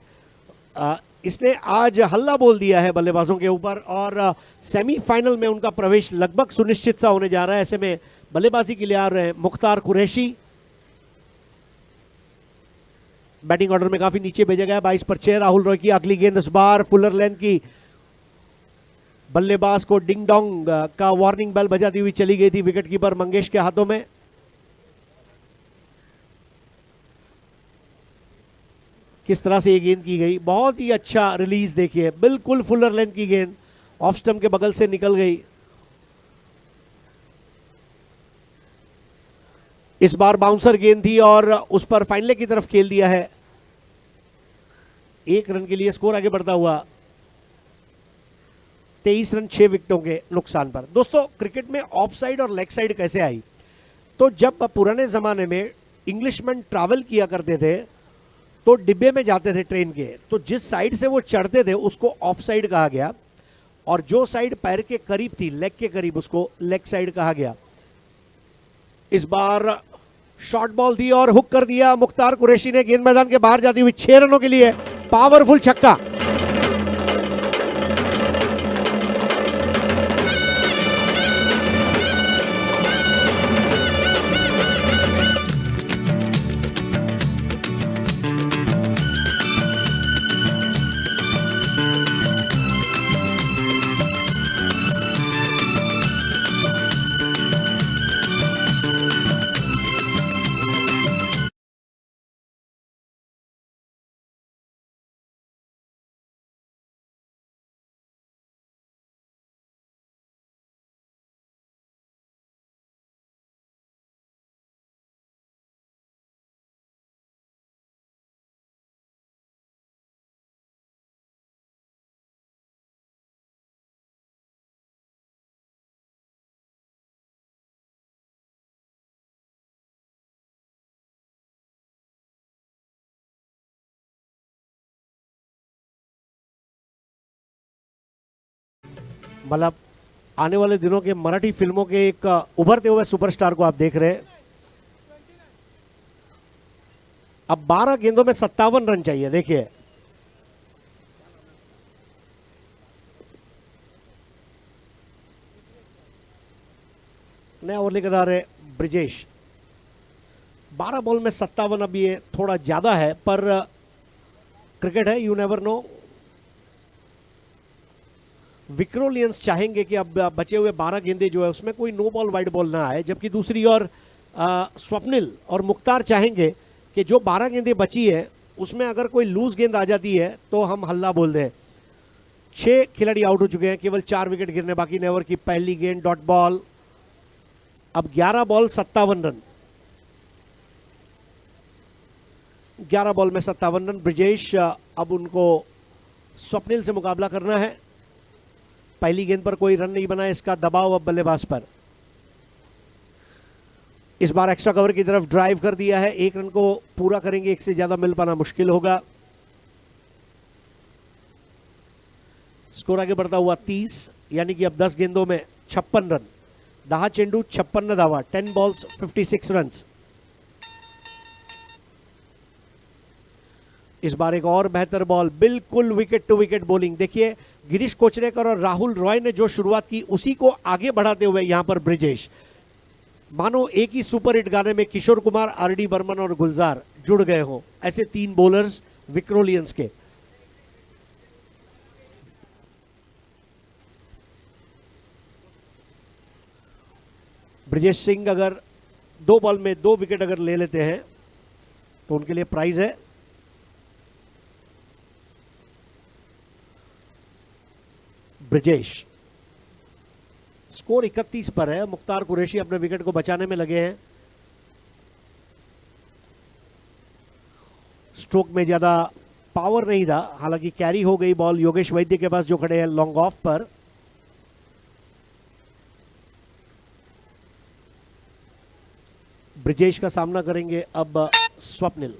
इसने आज हल्ला बोल दिया है बल्लेबाजों के ऊपर, और सेमीफाइनल में उनका प्रवेश लगभग सुनिश्चित सा होने जा रहा है। ऐसे में बल्लेबाजी के लिए आ रहे हैं मुख्तार कुरैशी। बैटिंग ऑर्डर में काफी नीचे भेजा गया। 22 पर 6 राहुल रॉय की अगली गेंद, इस बार फुलर लेंथ की, बल्लेबाज को डिंग डोंग का वार्निंग बेल बजाती हुई चली गई थी विकेट कीपर मंगेश के हाथों में। किस तरह से ये गेंद की गई, बहुत ही अच्छा रिलीज देखिए, बिल्कुल फुलर लेंथ की गेंद ऑफ स्टंप के बगल से निकल गई। इस बार बाउंसर गेंद थी और उस पर फाइनल की तरफ खेल दिया है। 1 रन के लिए स्कोर आगे बढ़ता हुआ 23 रन 6 विकेटों के नुकसान पर। दोस्तों क्रिकेट में ऑफ साइड और लेग साइड कैसे आई, तो जब पुराने जमाने में इंग्लिशमैन ट्रैवल किया करते थे तो डिब्बे में जाते थे ट्रेन के, तो जिस साइड से वो चढ़ते थे उसको ऑफ साइड कहा गया, और जो साइड पैर के करीब थी, लेग के करीब, उसको लेग साइड कहा गया। इस बार शॉर्ट बॉल थी और हुक कर दिया मुख्तार कुरैशी ने, गेंद मैदान के बाहर जाती हुई 6 रनों के लिए पावरफुल छक्का। मतलब आने वाले दिनों के मराठी फिल्मों के एक उभरते हुए सुपरस्टार को आप देख रहे हैं। अब 12 गेंदों में 57 रन चाहिए। देखिए नया ओवर लेकर आ रहे ब्रिजेश। 12 बॉल में 57, अब ये थोड़ा ज्यादा है, पर क्रिकेट है, यू नेवर नो। विक्रोलियंस चाहेंगे कि अब बचे हुए 12 गेंदे जो है उसमें कोई नो बॉल वाइड बॉल ना आए, जबकि दूसरी ओर स्वप्निल और मुख्तार चाहेंगे कि जो 12 गेंदें बची है उसमें अगर कोई लूज गेंद आ जाती है तो हम हल्ला बोल दें। 6 खिलाड़ी आउट हो चुके हैं, केवल 4 विकेट गिरने बाकी। नेवर की पहली गेंद डॉट बॉल। अब 11 बॉल 57 रन, 11 बॉल में 57 रन। ब्रिजेश अब उनको स्वप्निल से मुकाबला करना है। पहली गेंद पर कोई रन नहीं बना, इसका दबाव अब बल्लेबाज पर। इस बार एक्स्ट्रा कवर की तरफ ड्राइव कर दिया है, 1 रन को पूरा करेंगे, 1 से ज्यादा मिल पाना मुश्किल होगा। स्कोर आगे बढ़ता हुआ 30, यानी कि अब 10 गेंदों में 56 रन। 10 चेंडू 56 धावा, 10 बॉल्स 56 रन। इस बार एक और बेहतर बॉल, बिल्कुल विकेट टू विकेट बॉलिंग। देखिए गिरीश कोचरेकर और राहुल रॉय ने जो शुरुआत की उसी को आगे बढ़ाते हुए यहां पर ब्रिजेश, मानो एक ही सुपर हिट गाने में किशोर कुमार, आरडी बर्मन और गुलजार जुड़ गए हों, ऐसे 3 बॉलर्स विक्रोलियंस के। ब्रिजेश सिंह अगर 2 बॉल में 2 विकेट अगर ले लेते हैं तो उनके लिए प्राइज है। ब्रिजेश स्कोर 31 पर है। मुख्तार कुरैशी अपने विकेट को बचाने में लगे हैं। स्ट्रोक में ज्यादा पावर नहीं था, हालांकि कैरी हो गई बॉल योगेश वैद्य के पास जो खड़े हैं लॉन्ग ऑफ पर। ब्रिजेश का सामना करेंगे अब स्वप्निल।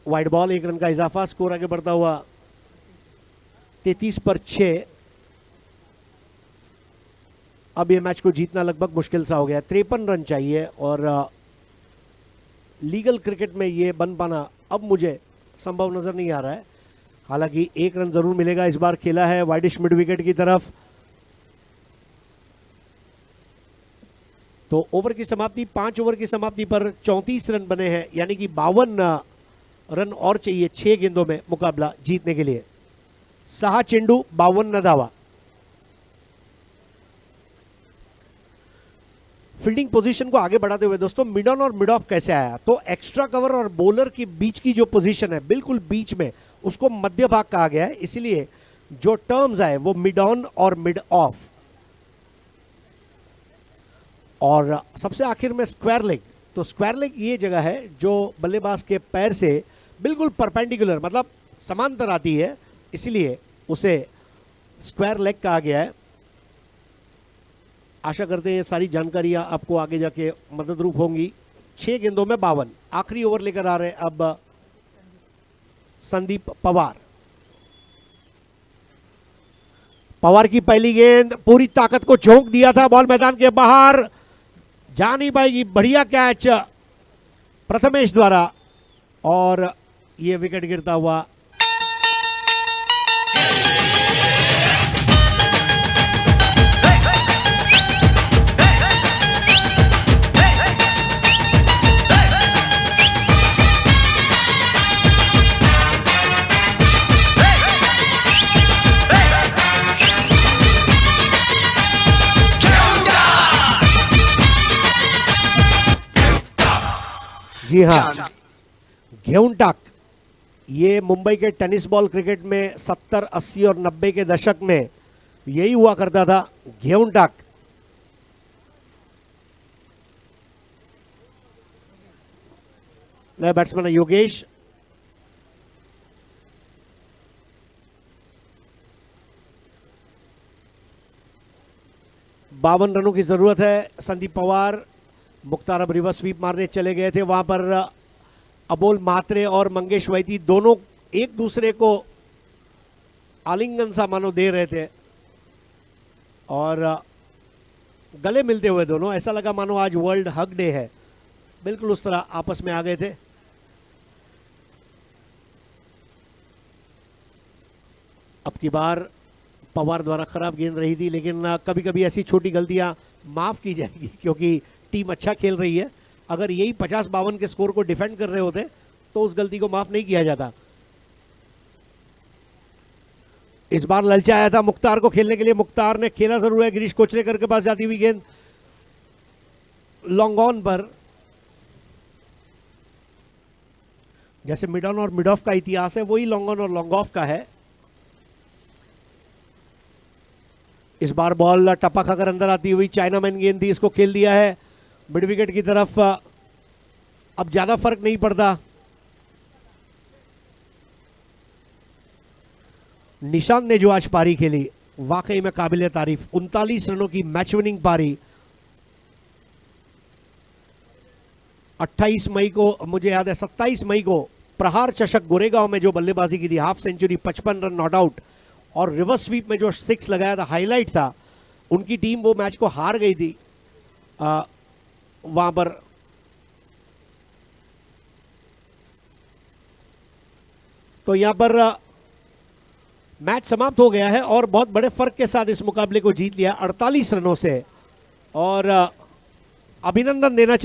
वाइड बॉल, 1 रन का इजाफा। स्कोर आगे बढ़ता हुआ 33 पर 6। अब ये मैच को जीतना लगभग मुश्किल सा हो गया। 53 रन चाहिए और लीगल क्रिकेट में ये बन पाना अब मुझे संभव नजर नहीं आ रहा है। हालांकि 1 रन जरूर मिलेगा। इस बार खेला है वाइडिश मिड विकेट की तरफ। तो ओवर की समाप्ति, 5 ओवर की समाप्ति पर 34 रन बने हैं, यानी कि 52 रन और चाहिए 6 गेंदों में मुकाबला जीतने के लिए। 6 चेंडू 52 धावा। फील्डिंग पोजीशन को आगे बढ़ाते हुए दोस्तों मिड ऑन और मिड ऑफ कैसे आया, तो एक्स्ट्रा कवर और बॉलर के बीच की जो पोजीशन है बिल्कुल बीच में, उसको मध्य भाग कहा गया है, इसलिए जो टर्म्स आए वो मिड ऑन और मिड ऑफ। और सबसे आखिर में स्क्वायर लेग। तो स्क्वायर लेग ये जगह है जो बल्लेबाज के पैर से बिल्कुल परपेंडिकुलर, मतलब समांतर आती है, इसलिए उसे स्क्वायर लेग कहा गया है। आशा करते हैं ये सारी जानकारियां आपको आगे जाके मददरूप होंगी। 6 गेंदों में 52। आखिरी ओवर लेकर आ रहे हैं अब संदीप पवार। पवार की पहली गेंद पूरी ताकत को झोंक दिया था, बॉल मैदान के बाहर जा नहीं पाएगी। बढ़िया कैच प्रथमेश द्वारा और ये विकेट गिरता हुआ। जी हाँ, घेउंटाक, ये मुंबई के टेनिस बॉल क्रिकेट में 70, 80 और 90 के दशक में यही हुआ करता था, घेउंटाक। नया बैट्समैन है योगेश। बावन रनों की जरूरत है। संदीप पवार, मुख्तार अब रिवर्स स्वीप मारने चले गए थे, वहां पर अबोल मात्रे और मंगेश वैदी दोनों एक दूसरे को आलिंगन सा मानो दे रहे थे और गले मिलते हुए दोनों, ऐसा लगा मानो आज वर्ल्ड हग डे है, बिल्कुल उस तरह आपस में आ गए थे। अब की बार पवार द्वारा खराब गेंद रही थी, लेकिन कभी कभी ऐसी छोटी गलतियां माफ की जाएगी क्योंकि टीम अच्छा खेल रही है। अगर यही 50-52 के स्कोर को डिफेंड कर रहे होते तो उस गलती को माफ नहीं किया जाता। इस बार ललचाया था मुख्तार को खेलने के लिए, मुख्तार ने खेला जरूर है। गिरीश कोचरेकर के पास जाती हुई गेंद लॉन्ग ऑन पर। जैसे मिड ऑन और मिड ऑफ का इतिहास है वही लॉन्ग ऑन और लॉन्ग ऑफ का है। इस बार बॉल टप्पा खाकर अंदर आती हुई चाइनामैन गेंद थी, इसको खेल दिया है मिड विकेट की तरफ। अब ज्यादा फर्क नहीं पड़ता। निशांत ने जो आज पारी खेली वाकई में काबिल तारीफ। 39 रनों की मैच विनिंग पारी। 28 मई को, मुझे याद है 27 मई को प्रहार चषक गोरेगांव में जो बल्लेबाजी की थी, half century, 55 run not out और रिवर्स स्वीप में जो 6 लगाया था, हाईलाइट था। उनकी टीम वो मैच को हार गई थी वहां पर। तो यहां पर मैच समाप्त हो गया है और बहुत बड़े फर्क के साथ इस मुकाबले को जीत लिया 48 रनों से। और अभिनंदन देना चाहिए